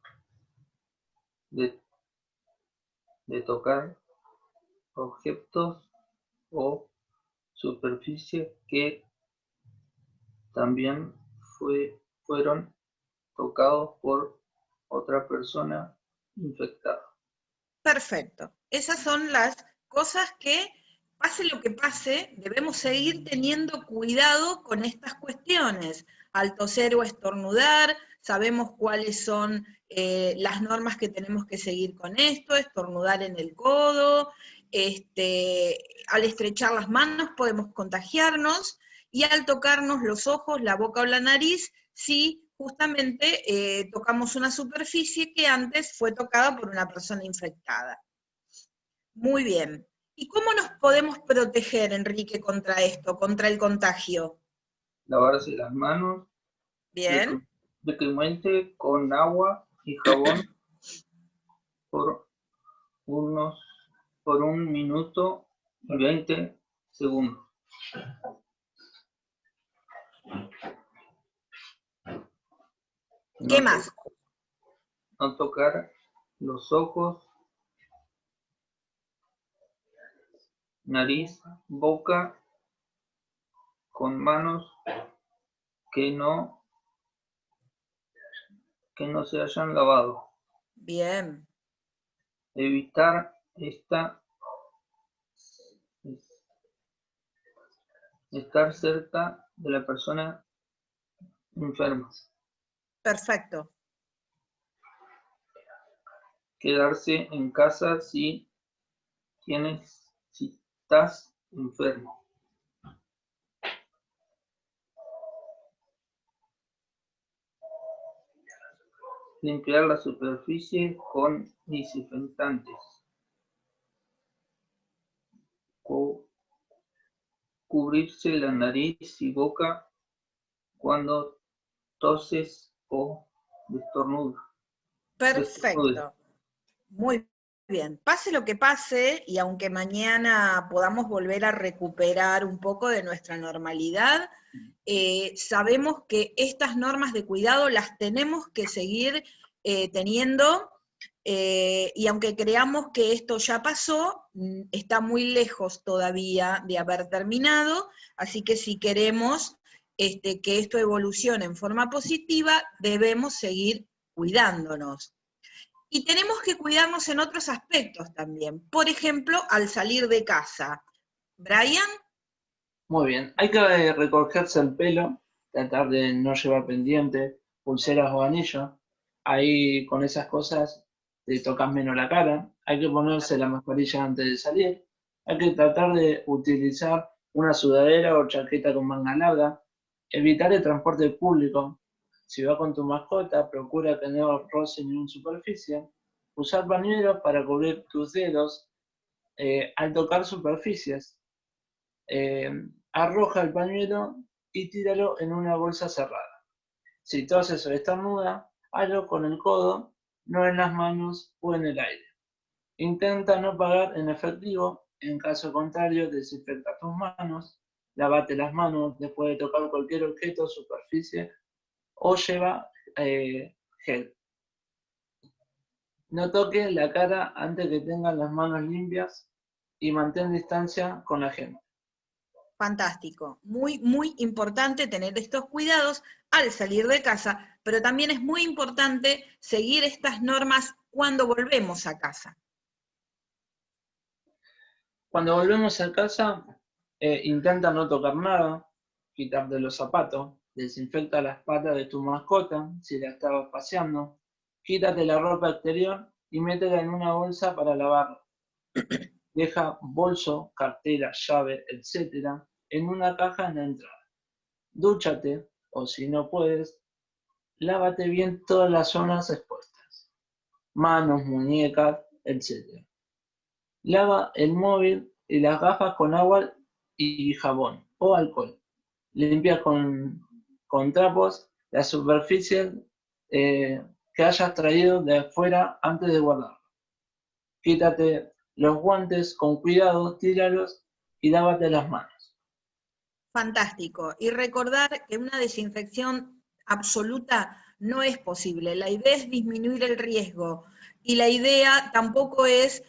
de tocar objetos o superficies que también fueron tocados por otra persona infectada. Perfecto. Esas son las cosas que, pase lo que pase, debemos seguir teniendo cuidado con estas cuestiones. Al toser o estornudar, sabemos cuáles son las normas que tenemos que seguir con esto, estornudar en el codo, al estrechar las manos podemos contagiarnos, y al tocarnos los ojos, la boca o la nariz, sí, justamente tocamos una superficie que antes fue tocada por una persona infectada. Muy bien. ¿Y cómo nos podemos proteger, Enrique, contra esto, contra el contagio? Lavarse las manos Bien. frecuentemente con agua y jabón por 1 minuto y 20 segundos. ¿Qué más? No tocar los ojos, nariz, boca con manos que no se hayan lavado. Bien. Evitar estar cerca de la persona enferma. Perfecto. Quedarse en casa si estás enfermo. Limpiar la superficie con desinfectantes. Cubrirse la nariz y boca cuando toses o estornudas. Perfecto. Muy bien. Pase lo que pase, y aunque mañana podamos volver a recuperar un poco de nuestra normalidad, sabemos que estas normas de cuidado las tenemos que seguir teniendo, y aunque creamos que esto ya pasó, está muy lejos todavía de haber terminado, así que si queremos que esto evolucione en forma positiva, debemos seguir cuidándonos. Y tenemos que cuidarnos en otros aspectos también. Por ejemplo, al salir de casa. ¿Brian? Muy bien. Hay que recogerse el pelo, tratar de no llevar pendientes, pulseras o anillos. Ahí con esas cosas te tocas menos la cara. Hay que ponerse la mascarilla antes de salir. Hay que tratar de utilizar una sudadera o chaqueta con manga larga. Evitar el transporte público. Si vas con tu mascota, procura que no roce ninguna superficie. Usar pañuelos para cubrir tus dedos al tocar superficies. Arroja el pañuelo y tíralo en una bolsa cerrada. Si toses o estornudas, hazlo con el codo, no en las manos o en el aire. Intenta no pagar en efectivo, en caso contrario, desinfecta tus manos, lávate las manos después de tocar cualquier objeto o superficie, o lleva gel. No toques la cara antes que tengas las manos limpias y mantén distancia con la gente. Fantástico. Muy, muy importante tener estos cuidados al salir de casa, pero también es muy importante seguir estas normas cuando volvemos a casa. Cuando volvemos a casa, intenta no tocar nada, quitarte los zapatos, desinfecta las patas de tu mascota si la estabas paseando, quítate la ropa exterior y métela en una bolsa para lavarla. Deja bolso, cartera, llave, etc. en una caja en la entrada. Dúchate, o si no puedes, lávate bien todas las zonas expuestas. Manos, muñecas, etc. Lava el móvil y las gafas con agua y jabón o alcohol. Limpia con trapos la superficie que hayas traído de afuera antes de guardarlo. Quítate los guantes con cuidado, tíralos y lávate las manos. Fantástico. Y recordar que una desinfección absoluta no es posible. La idea es disminuir el riesgo. Y la idea tampoco es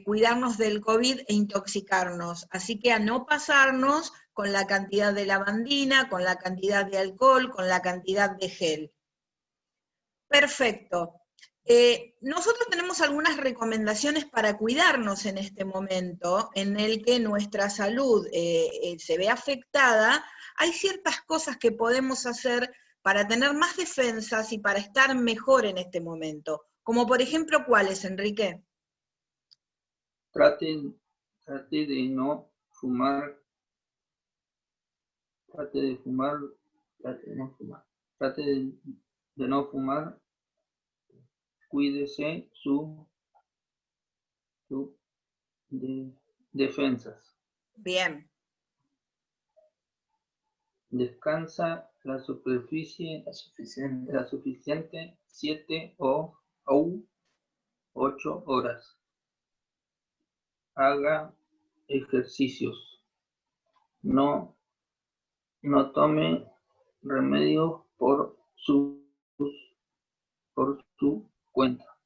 cuidarnos del COVID e intoxicarnos. Así que a no pasarnos con la cantidad de lavandina, con la cantidad de alcohol, con la cantidad de gel. Perfecto. Nosotros tenemos algunas recomendaciones para cuidarnos en este momento en el que nuestra salud se ve afectada. Hay ciertas cosas que podemos hacer para tener más defensas y para estar mejor en este momento. Como por ejemplo, ¿cuáles, Enrique? Trate de no fumar. Trate de no fumar. Cuídese su defensas. Bien. Descansa la suficiente 7 o 8 horas. Haga ejercicios. No tome remedios por su cuenta.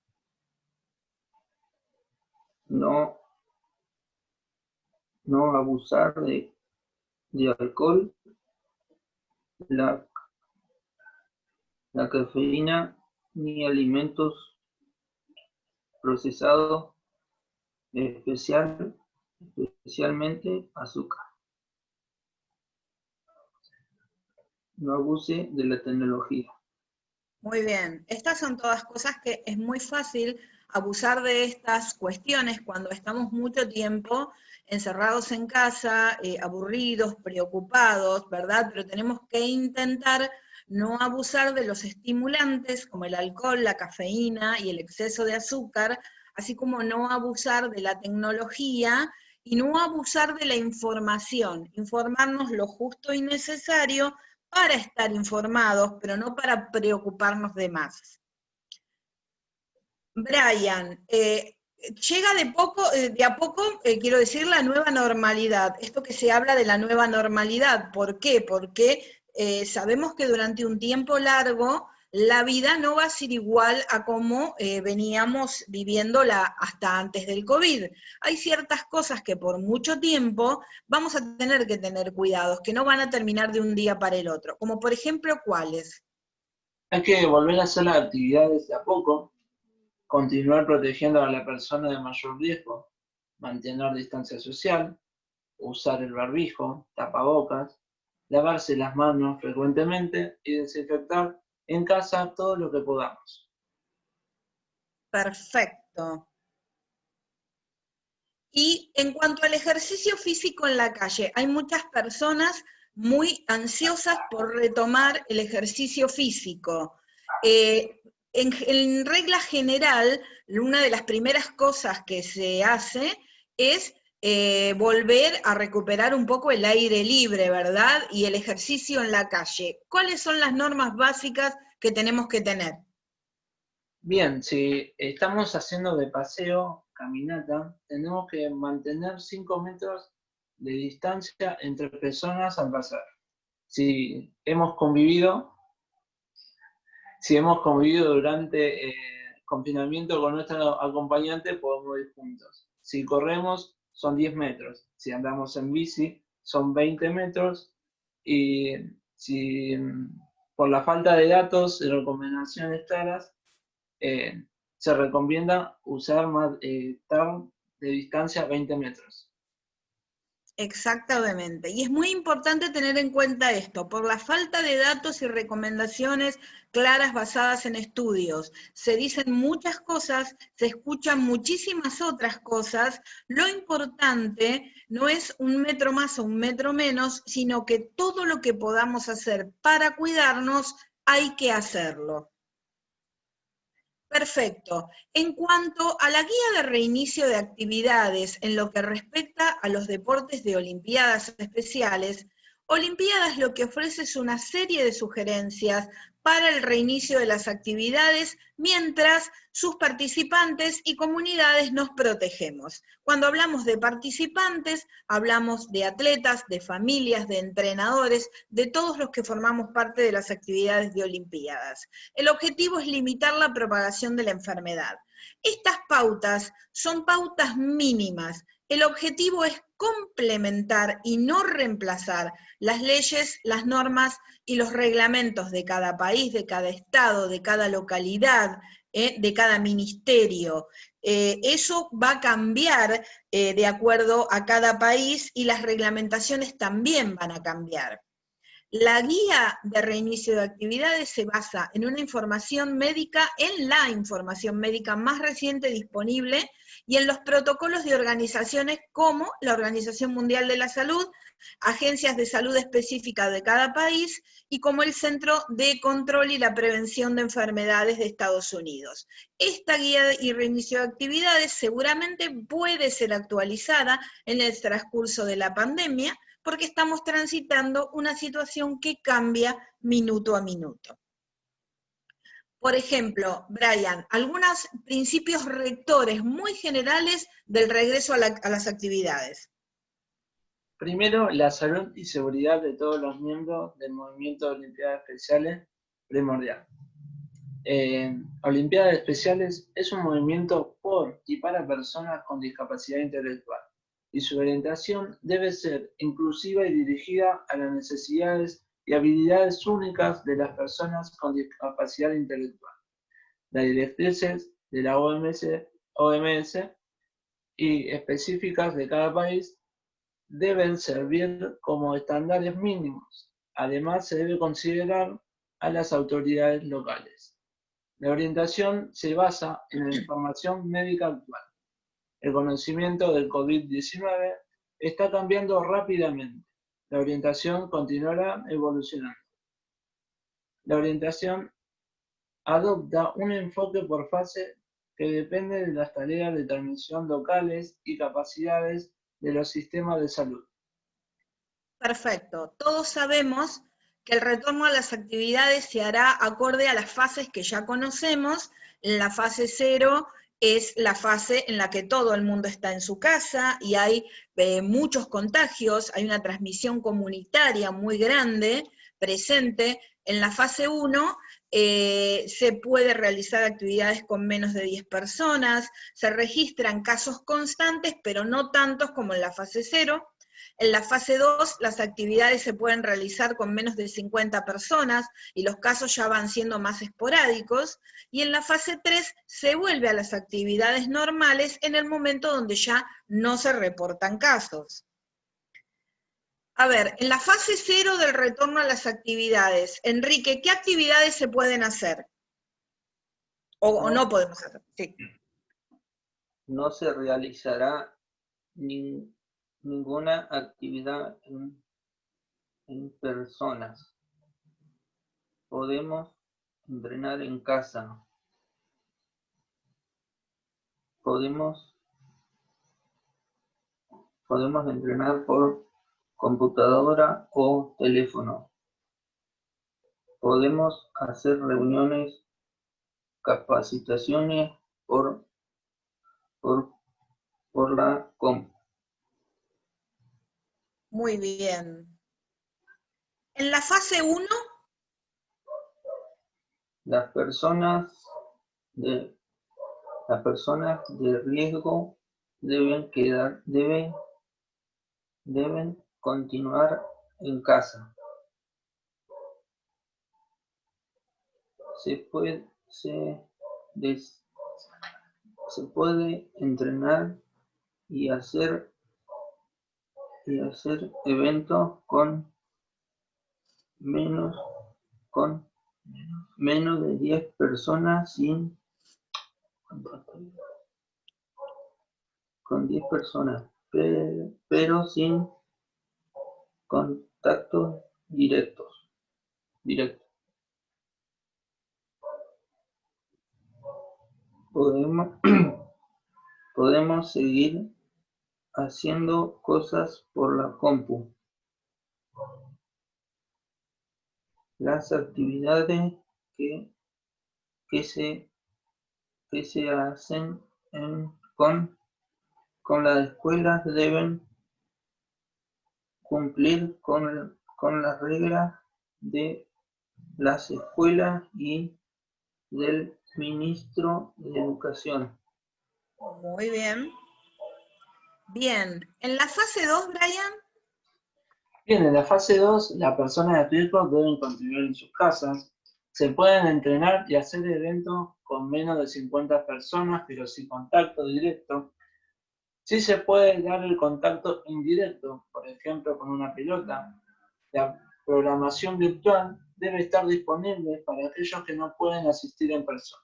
No abusar de alcohol, la cafeína ni alimentos procesados, especialmente azúcar. No abuse de la tecnología. Muy bien. Estas son todas cosas que es muy fácil abusar de estas cuestiones cuando estamos mucho tiempo encerrados en casa, aburridos, preocupados, ¿verdad? Pero tenemos que intentar no abusar de los estimulantes como el alcohol, la cafeína y el exceso de azúcar, así como no abusar de la tecnología y no abusar de la información, informarnos lo justo y necesario para estar informados, pero no para preocuparnos de más. Brian, llega de a poco, quiero decir, la nueva normalidad. Esto que se habla de la nueva normalidad, ¿por qué? Porque sabemos que durante un tiempo largo la vida no va a ser igual a como veníamos viviéndola hasta antes del COVID. Hay ciertas cosas que por mucho tiempo vamos a tener que tener cuidados, que no van a terminar de un día para el otro. Como por ejemplo, ¿cuáles? Hay que volver a hacer las actividades de a poco, continuar protegiendo a la persona de mayor riesgo, mantener distancia social, usar el barbijo, tapabocas, lavarse las manos frecuentemente y desinfectar en casa todo lo que podamos. Perfecto. Y en cuanto al ejercicio físico en la calle, hay muchas personas muy ansiosas por retomar el ejercicio físico. En regla general, una de las primeras cosas que se hace es volver a recuperar un poco el aire libre, ¿verdad? Y el ejercicio en la calle. ¿Cuáles son las normas básicas que tenemos que tener? Bien, si estamos haciendo de paseo, caminata, tenemos que mantener 5 metros de distancia entre personas al pasar. Si hemos convivido durante el confinamiento con nuestro acompañante, podemos ir juntos. Si corremos, son 10 metros. Si andamos en bici, son 20 metros. Y si por la falta de datos y recomendaciones claras, se recomienda estar de distancia 20 metros. Exactamente, y es muy importante tener en cuenta esto, por la falta de datos y recomendaciones claras basadas en estudios. Se dicen muchas cosas, se escuchan muchísimas otras cosas, lo importante no es un metro más o un metro menos, sino que todo lo que podamos hacer para cuidarnos, hay que hacerlo. Perfecto. En cuanto a la guía de reinicio de actividades en lo que respecta a los deportes de Olimpiadas Especiales, Olimpiadas lo que ofrece es una serie de sugerencias para el reinicio de las actividades mientras sus participantes y comunidades nos protegemos. Cuando hablamos de participantes, hablamos de atletas, de familias, de entrenadores, de todos los que formamos parte de las actividades de Olimpiadas. El objetivo es limitar la propagación de la enfermedad. Estas pautas son pautas mínimas. El objetivo es complementar y no reemplazar las leyes, las normas y los reglamentos de cada país, de cada estado, de cada localidad, de cada ministerio. Eso va a cambiar de acuerdo a cada país y las reglamentaciones también van a cambiar. La guía de reinicio de actividades se basa en una información médica, en la información médica más reciente disponible y en los protocolos de organizaciones como la Organización Mundial de la Salud, agencias de salud específicas de cada país y como el Centro de Control y la Prevención de Enfermedades de Estados Unidos. Esta guía y reinicio de actividades seguramente puede ser actualizada en el transcurso de la pandemia, porque estamos transitando una situación que cambia minuto a minuto. Por ejemplo, Brian, algunos principios rectores muy generales del regreso a las actividades. Primero, la salud y seguridad de todos los miembros del movimiento de Olimpiadas Especiales, primordial. Olimpiadas Especiales es un movimiento por y para personas con discapacidad intelectual, y su orientación debe ser inclusiva y dirigida a las necesidades y habilidades únicas de las personas con discapacidad intelectual. Las directrices de la OMS y específicas de cada país deben servir como estándares mínimos. Además, se debe considerar a las autoridades locales. La orientación se basa en la información médica actual. El conocimiento del COVID-19 está cambiando rápidamente. La orientación continuará evolucionando. La orientación adopta un enfoque por fase que depende de las tareas de transmisión locales y capacidades de los sistemas de salud. Perfecto. Todos sabemos que el retorno a las actividades se hará acorde a las fases que ya conocemos. En la fase 0 es la fase en la que todo el mundo está en su casa y hay muchos contagios, hay una transmisión comunitaria muy grande presente. En la fase 1 se puede realizar actividades con menos de 10 personas, se registran casos constantes, pero no tantos como en la fase 0. En la fase 2, las actividades se pueden realizar con menos de 50 personas y los casos ya van siendo más esporádicos. Y en la fase 3 se vuelve a las actividades normales en el momento donde ya no se reportan casos. A ver, en la fase 0 del retorno a las actividades, Enrique, ¿qué actividades se pueden hacer? ¿O no podemos hacer? Sí. No se realizará ninguna actividad en personas. Podemos entrenar en casa. Podemos entrenar por computadora o teléfono. Podemos hacer reuniones, capacitaciones por la compu. Muy bien. En la fase 1, las personas de riesgo deben continuar en casa. Se puede entrenar y hacer eventos con menos de 10 personas con 10 personas, pero sin contactos directos. Podemos seguir haciendo cosas por la compu. Las actividades que se que se hacen con las escuelas deben cumplir con las reglas de las escuelas y del ministro de Educación. Muy bien. Bien, en la fase 2, Brian. Bien, en la fase 2, las personas de riesgo deben continuar en sus casas. Se pueden entrenar y hacer eventos con menos de 50 personas, pero sin contacto directo. Sí se puede dar el contacto indirecto, por ejemplo, con una pelota. La programación virtual debe estar disponible para aquellos que no pueden asistir en persona.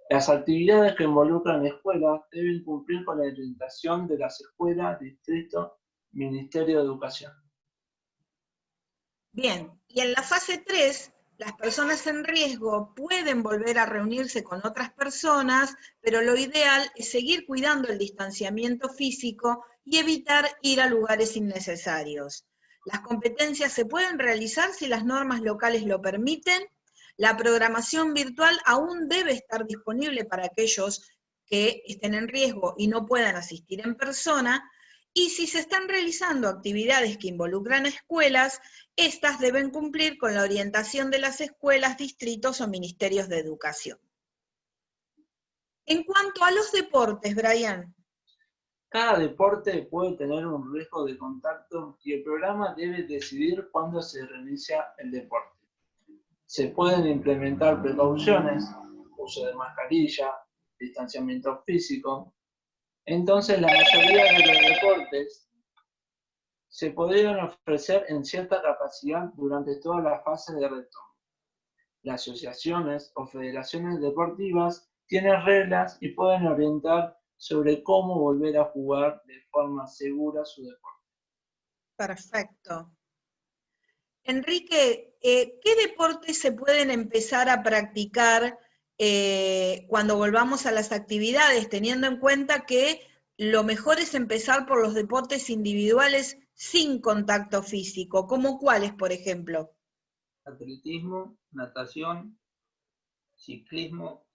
Las actividades que involucran escuelas deben cumplir con la orientación de las escuelas, distrito, Ministerio de Educación. Bien, y en la fase 3, las personas en riesgo pueden volver a reunirse con otras personas, pero lo ideal es seguir cuidando el distanciamiento físico y evitar ir a lugares innecesarios. Las competencias se pueden realizar si las normas locales lo permiten. La programación virtual aún debe estar disponible para aquellos que estén en riesgo y no puedan asistir en persona. Y si se están realizando actividades que involucran a escuelas, estas deben cumplir con la orientación de las escuelas, distritos o ministerios de educación. En cuanto a los deportes, Brian. Cada deporte puede tener un riesgo de contacto y el programa debe decidir cuándo se reinicia el deporte. Se pueden implementar precauciones, uso de mascarilla, distanciamiento físico. Entonces, la mayoría de los deportes se podrían ofrecer en cierta capacidad durante toda la fase de retorno. Las asociaciones o federaciones deportivas tienen reglas y pueden orientar sobre cómo volver a jugar de forma segura su deporte. Perfecto. Enrique, ¿qué deportes se pueden empezar a practicar cuando volvamos a las actividades, teniendo en cuenta que lo mejor es empezar por los deportes individuales sin contacto físico? ¿Cómo cuáles, por ejemplo? Atletismo, natación, ciclismo,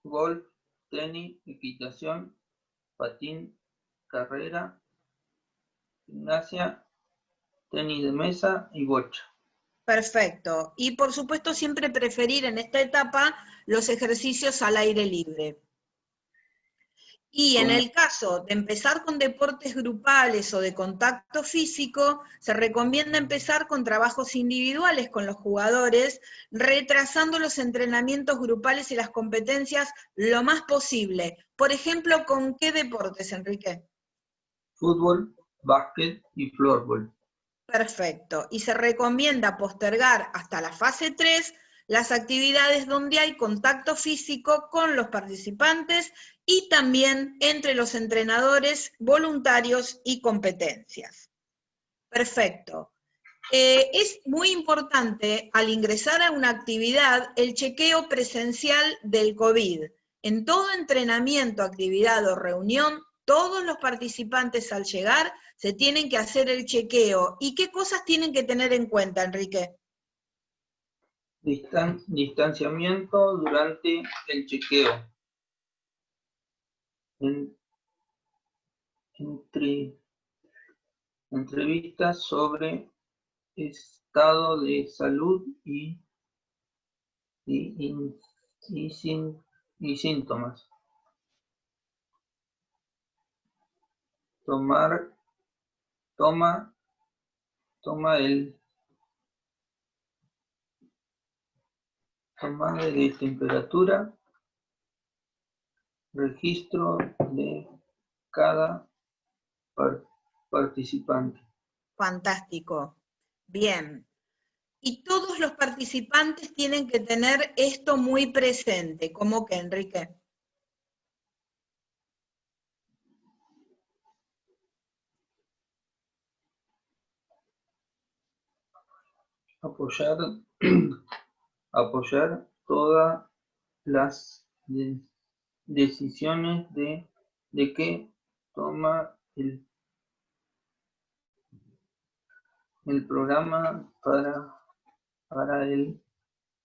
golf, tenis, equitación, patín, carrera, gimnasia, tenis de mesa y bocha. Perfecto. Y por supuesto siempre preferir en esta etapa los ejercicios al aire libre. Y en el caso de empezar con deportes grupales o de contacto físico, se recomienda empezar con trabajos individuales con los jugadores, retrasando los entrenamientos grupales y las competencias lo más posible. Por ejemplo, ¿con qué deportes, Enrique? Fútbol, básquet y floorball. Perfecto. Y se recomienda postergar hasta la fase 3 las actividades donde hay contacto físico con los participantes y también entre los entrenadores, voluntarios y competencias. Perfecto. Es muy importante al ingresar a una actividad el chequeo presencial del COVID. En todo entrenamiento, actividad o reunión, todos los participantes al llegar se tienen que hacer el chequeo. ¿Y qué cosas tienen que tener en cuenta, Enrique? Distanciamiento durante el chequeo. Entrevistas sobre estado de salud y síntomas. Toma de temperatura, registro de cada participante. Fantástico. Bien. Y todos los participantes tienen que tener esto muy presente. ¿Cómo que, Enrique? Apoyar todas las decisiones de que toma el programa para el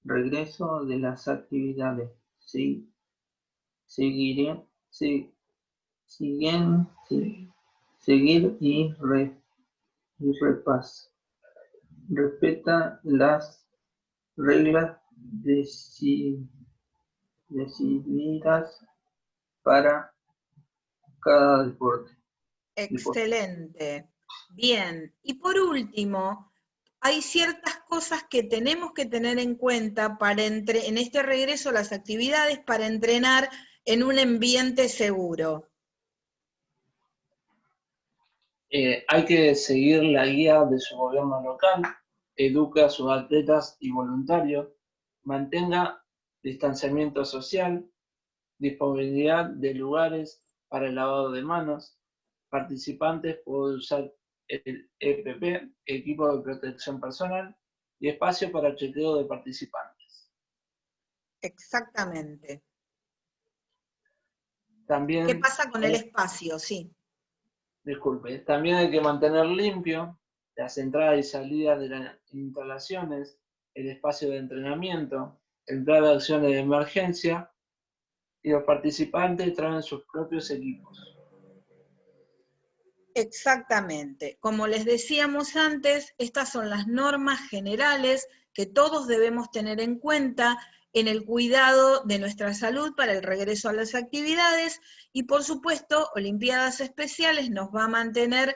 regreso de las actividades. seguir y respeta las reglas decididas para cada deporte. Excelente. Bien. Y por último, hay ciertas cosas que tenemos que tener en cuenta en este regreso a las actividades para entrenar en un ambiente seguro. Hay que seguir la guía de su gobierno local, eduque a sus atletas y voluntarios, mantenga distanciamiento social, disponibilidad de lugares para el lavado de manos, participantes pueden usar el EPP, equipo de protección personal, y espacio para chequeo de participantes. Exactamente. También, ¿qué pasa con el espacio? Sí. Disculpe, también hay que mantener limpio las entradas y salidas de las instalaciones, el espacio de entrenamiento, el plan de acciones de emergencia, y los participantes traen sus propios equipos. Exactamente. Como les decíamos antes, estas son las normas generales que todos debemos tener en cuenta en el cuidado de nuestra salud para el regreso a las actividades, y por supuesto, Olimpiadas Especiales nos va a mantener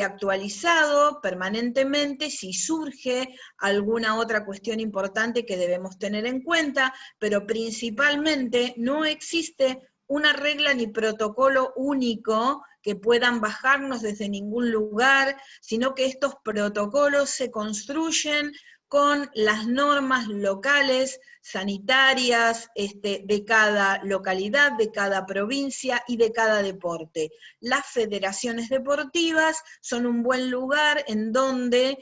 actualizado permanentemente si surge alguna otra cuestión importante que debemos tener en cuenta, pero principalmente no existe una regla ni protocolo único que puedan bajarnos desde ningún lugar, sino que estos protocolos se construyen con las normas locales, sanitarias, de cada localidad, de cada provincia y de cada deporte. Las federaciones deportivas son un buen lugar en donde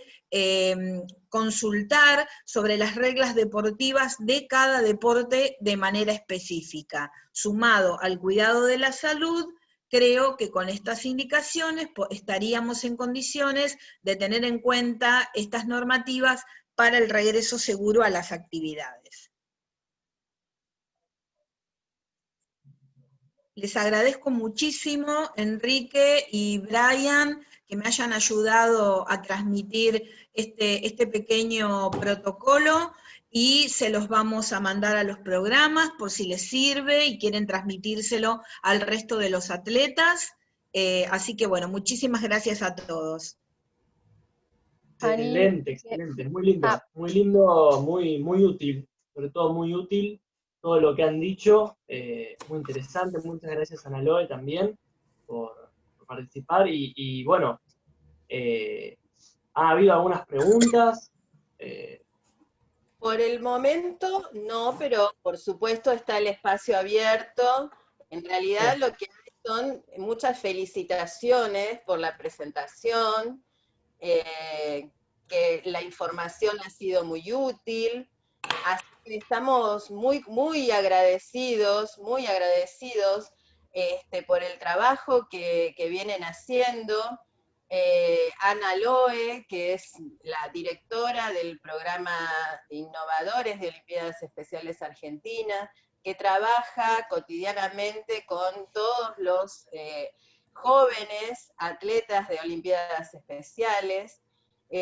consultar sobre las reglas deportivas de cada deporte de manera específica. Sumado al cuidado de la salud, creo que con estas indicaciones estaríamos en condiciones de tener en cuenta estas normativas para el regreso seguro a las actividades. Les agradezco muchísimo, Enrique y Brian, que me hayan ayudado a transmitir este pequeño protocolo, y se los vamos a mandar a los programas por si les sirve y quieren transmitírselo al resto de los atletas. Así que bueno, muchísimas gracias a todos. Excelente, excelente, muy lindo, muy útil, sobre todo muy útil todo lo que han dicho, muy interesante. Muchas gracias a Analoe también por participar, y bueno, ha habido algunas preguntas. Por el momento no, pero por supuesto está el espacio abierto. En realidad lo que hay son muchas felicitaciones por la presentación, que la información ha sido muy útil, así que estamos muy agradecidos por el trabajo que vienen haciendo. Analoe, que es la directora del programa de Innovadores de Olimpiadas Especiales Argentina, que trabaja cotidianamente con todos los jóvenes atletas de Olimpiadas Especiales.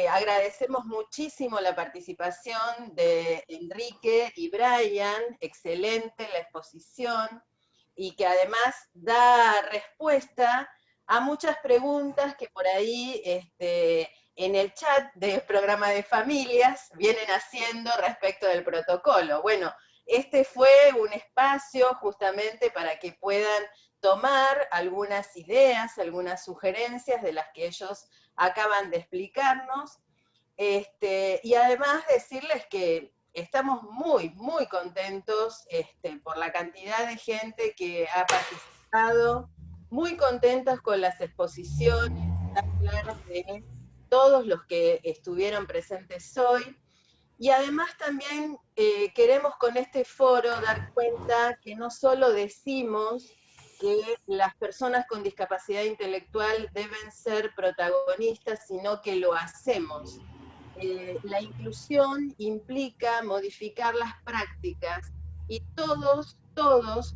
Agradecemos muchísimo la participación de Enrique y Brian, excelente la exposición, y que además da respuesta a muchas preguntas que por ahí en el chat del programa de familias vienen haciendo respecto del protocolo. Bueno, este fue un espacio justamente para que puedan tomar algunas ideas, algunas sugerencias de las que ellos acaban de explicarnos, y además decirles que estamos muy contentos por la cantidad de gente que ha participado, muy contentos con las exposiciones tan claras de todos los que estuvieron presentes hoy, y además también queremos con este foro dar cuenta que no solo decimos que las personas con discapacidad intelectual deben ser protagonistas, sino que lo hacemos. La inclusión implica modificar las prácticas y todos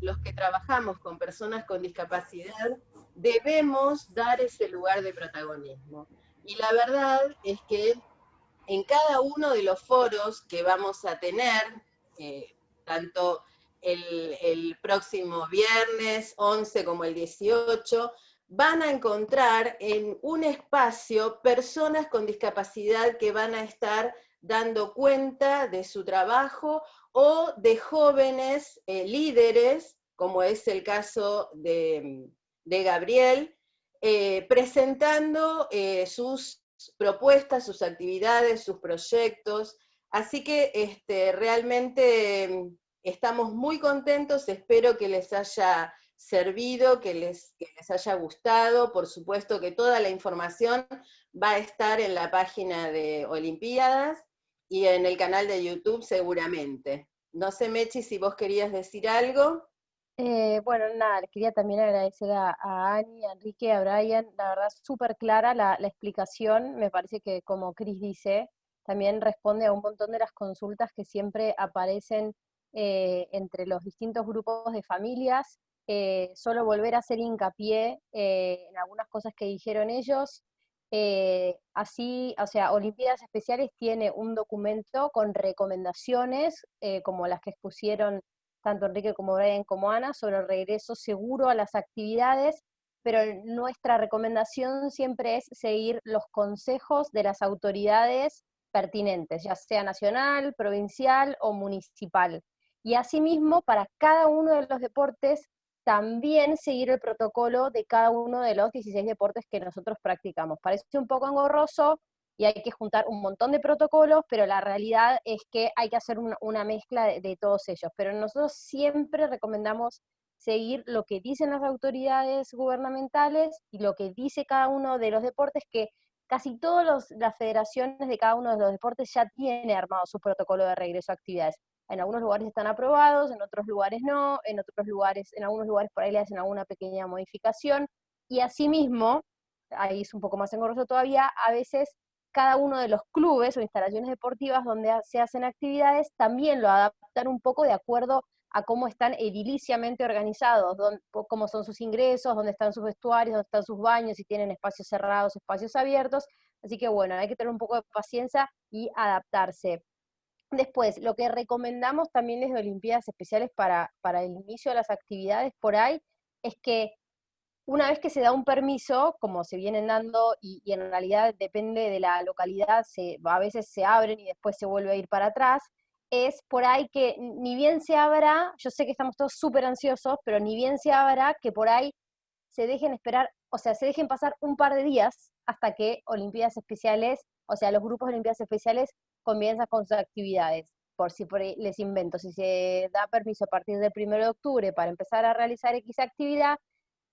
los que trabajamos con personas con discapacidad debemos dar ese lugar de protagonismo. Y la verdad es que en cada uno de los foros que vamos a tener, tanto el próximo viernes 11 como el 18, van a encontrar en un espacio personas con discapacidad que van a estar dando cuenta de su trabajo o de jóvenes líderes, como es el caso de Gabriel, presentando sus propuestas, sus actividades, sus proyectos. Así que realmente estamos muy contentos, espero que les haya servido, que les haya gustado. Por supuesto que toda la información va a estar en la página de Olimpiadas y en el canal de YouTube seguramente. No sé, Mechi, si vos querías decir algo. Bueno, nada, les quería también agradecer a Ani, a Enrique, a Brian, la verdad súper clara la explicación, me parece que como Cris dice, también responde a un montón de las consultas que siempre aparecen entre los distintos grupos de familias, solo volver a hacer hincapié en algunas cosas que dijeron ellos, así, o sea, Olimpiadas Especiales tiene un documento con recomendaciones, como las que expusieron tanto Enrique como Brian como Ana, sobre el regreso seguro a las actividades, pero nuestra recomendación siempre es seguir los consejos de las autoridades pertinentes, ya sea nacional, provincial o municipal. Y asimismo, para cada uno de los deportes, también seguir el protocolo de cada uno de los 16 deportes que nosotros practicamos. Parece un poco engorroso, y hay que juntar un montón de protocolos, pero la realidad es que hay que hacer una mezcla de todos ellos. Pero nosotros siempre recomendamos seguir lo que dicen las autoridades gubernamentales y lo que dice cada uno de los deportes, que casi todas las federaciones de cada uno de los deportes ya tiene armado su protocolo de regreso a actividades. En algunos lugares están aprobados, en otros lugares no, en algunos lugares por ahí le hacen alguna pequeña modificación, y asimismo, ahí es un poco más engorroso todavía, a veces cada uno de los clubes o instalaciones deportivas donde se hacen actividades también lo adaptan un poco de acuerdo a cómo están ediliciamente organizados, cómo son sus ingresos, dónde están sus vestuarios, dónde están sus baños, si tienen espacios cerrados, espacios abiertos. Así que bueno, hay que tener un poco de paciencia y adaptarse. Después, lo que recomendamos también desde Olimpiadas Especiales para el inicio de las actividades por ahí es que una vez que se da un permiso, como se vienen dando, y en realidad depende de la localidad, a veces se abren y después se vuelve a ir para atrás, es por ahí que ni bien se abra, yo sé que estamos todos súper ansiosos, pero ni bien se abra, que por ahí se dejen esperar, o sea, se dejen pasar un par de días hasta que Olimpiadas Especiales, o sea, los grupos de Olimpiadas Especiales comienzan con sus actividades. Por ahí les invento, si se da permiso a partir del 1 de octubre para empezar a realizar X actividad,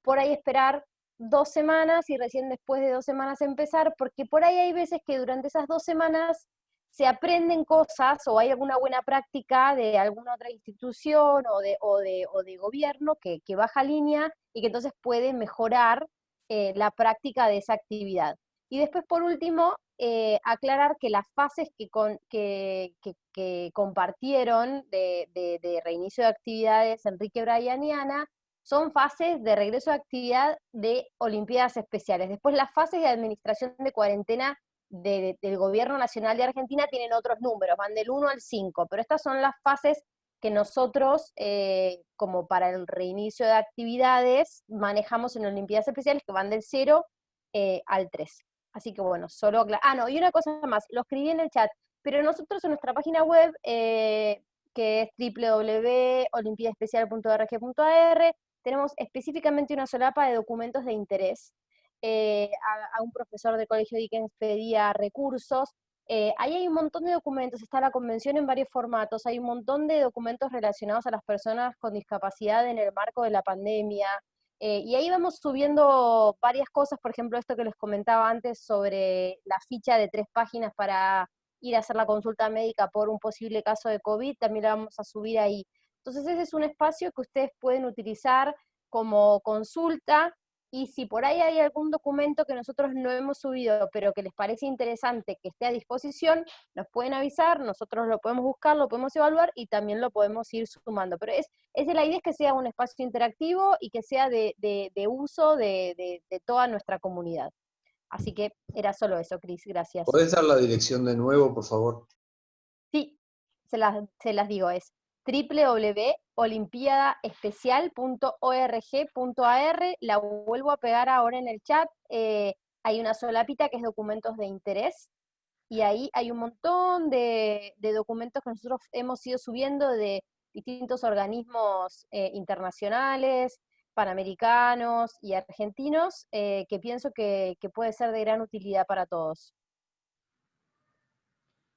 por ahí esperar 2 semanas y recién después de 2 semanas empezar, porque por ahí hay veces que durante esas 2 semanas se aprenden cosas o hay alguna buena práctica de alguna otra institución o de gobierno que baja línea y que entonces puede mejorar la práctica de esa actividad. Y después, por último, aclarar que las fases que compartieron de reinicio de actividades Enrique, Brian y Ana son fases de regreso a actividad de Olimpiadas Especiales. Después las fases de administración de cuarentena del Gobierno Nacional de Argentina tienen otros números, van del 1 al 5, pero estas son las fases que nosotros, como para el reinicio de actividades, manejamos en Olimpiadas Especiales, que van del 0 al 3. Así que bueno, solo... no, y una cosa más, lo escribí en el chat, pero nosotros en nuestra página web, que es www.olimpiadaespecial.org.ar, tenemos específicamente una solapa de documentos de interés. A un profesor de colegio Dickens pedía recursos. Ahí hay un montón de documentos, está la convención en varios formatos, hay un montón de documentos relacionados a las personas con discapacidad en el marco de la pandemia, y ahí vamos subiendo varias cosas, por ejemplo, esto que les comentaba antes sobre la ficha de 3 páginas para ir a hacer la consulta médica por un posible caso de COVID, también la vamos a subir ahí. Entonces ese es un espacio que ustedes pueden utilizar como consulta, y si por ahí hay algún documento que nosotros no hemos subido, pero que les parece interesante que esté a disposición, nos pueden avisar, nosotros lo podemos buscar, lo podemos evaluar y también lo podemos ir sumando. Pero la idea es que sea un espacio interactivo y que sea de uso de toda nuestra comunidad. Así que era solo eso, Cris, gracias. ¿Podés dar la dirección de nuevo, por favor? Sí, se las digo, es www.olimpiadaespecial.org.ar, la vuelvo a pegar ahora en el chat, hay una solapita que es documentos de interés, y ahí hay un montón de documentos que nosotros hemos ido subiendo de distintos organismos internacionales, panamericanos y argentinos, que pienso que puede ser de gran utilidad para todos.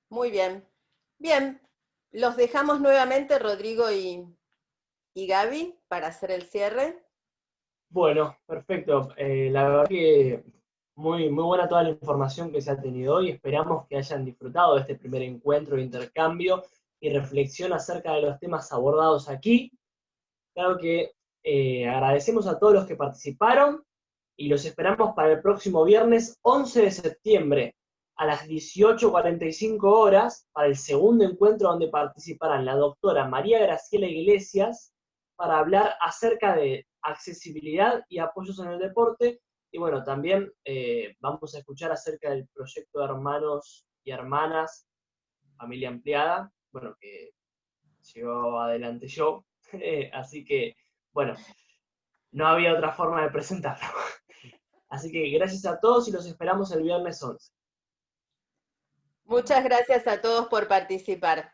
Muy bien. Bien, los dejamos nuevamente, Rodrigo y Gaby, para hacer el cierre. Bueno, perfecto. La verdad que muy buena toda la información que se ha tenido hoy. Esperamos que hayan disfrutado de este primer encuentro de intercambio y reflexión acerca de los temas abordados aquí. Claro que agradecemos a todos los que participaron y los esperamos para el próximo viernes 11 de septiembre a las 18:45 horas para el segundo encuentro donde participarán la doctora María Graciela Iglesias para hablar acerca de accesibilidad y apoyos en el deporte. Y bueno, también vamos a escuchar acerca del proyecto de hermanos y hermanas, familia ampliada, bueno, que llevo adelante yo. Así que, bueno, no había otra forma de presentarlo. Así que gracias a todos y los esperamos el viernes 11. Muchas gracias a todos por participar.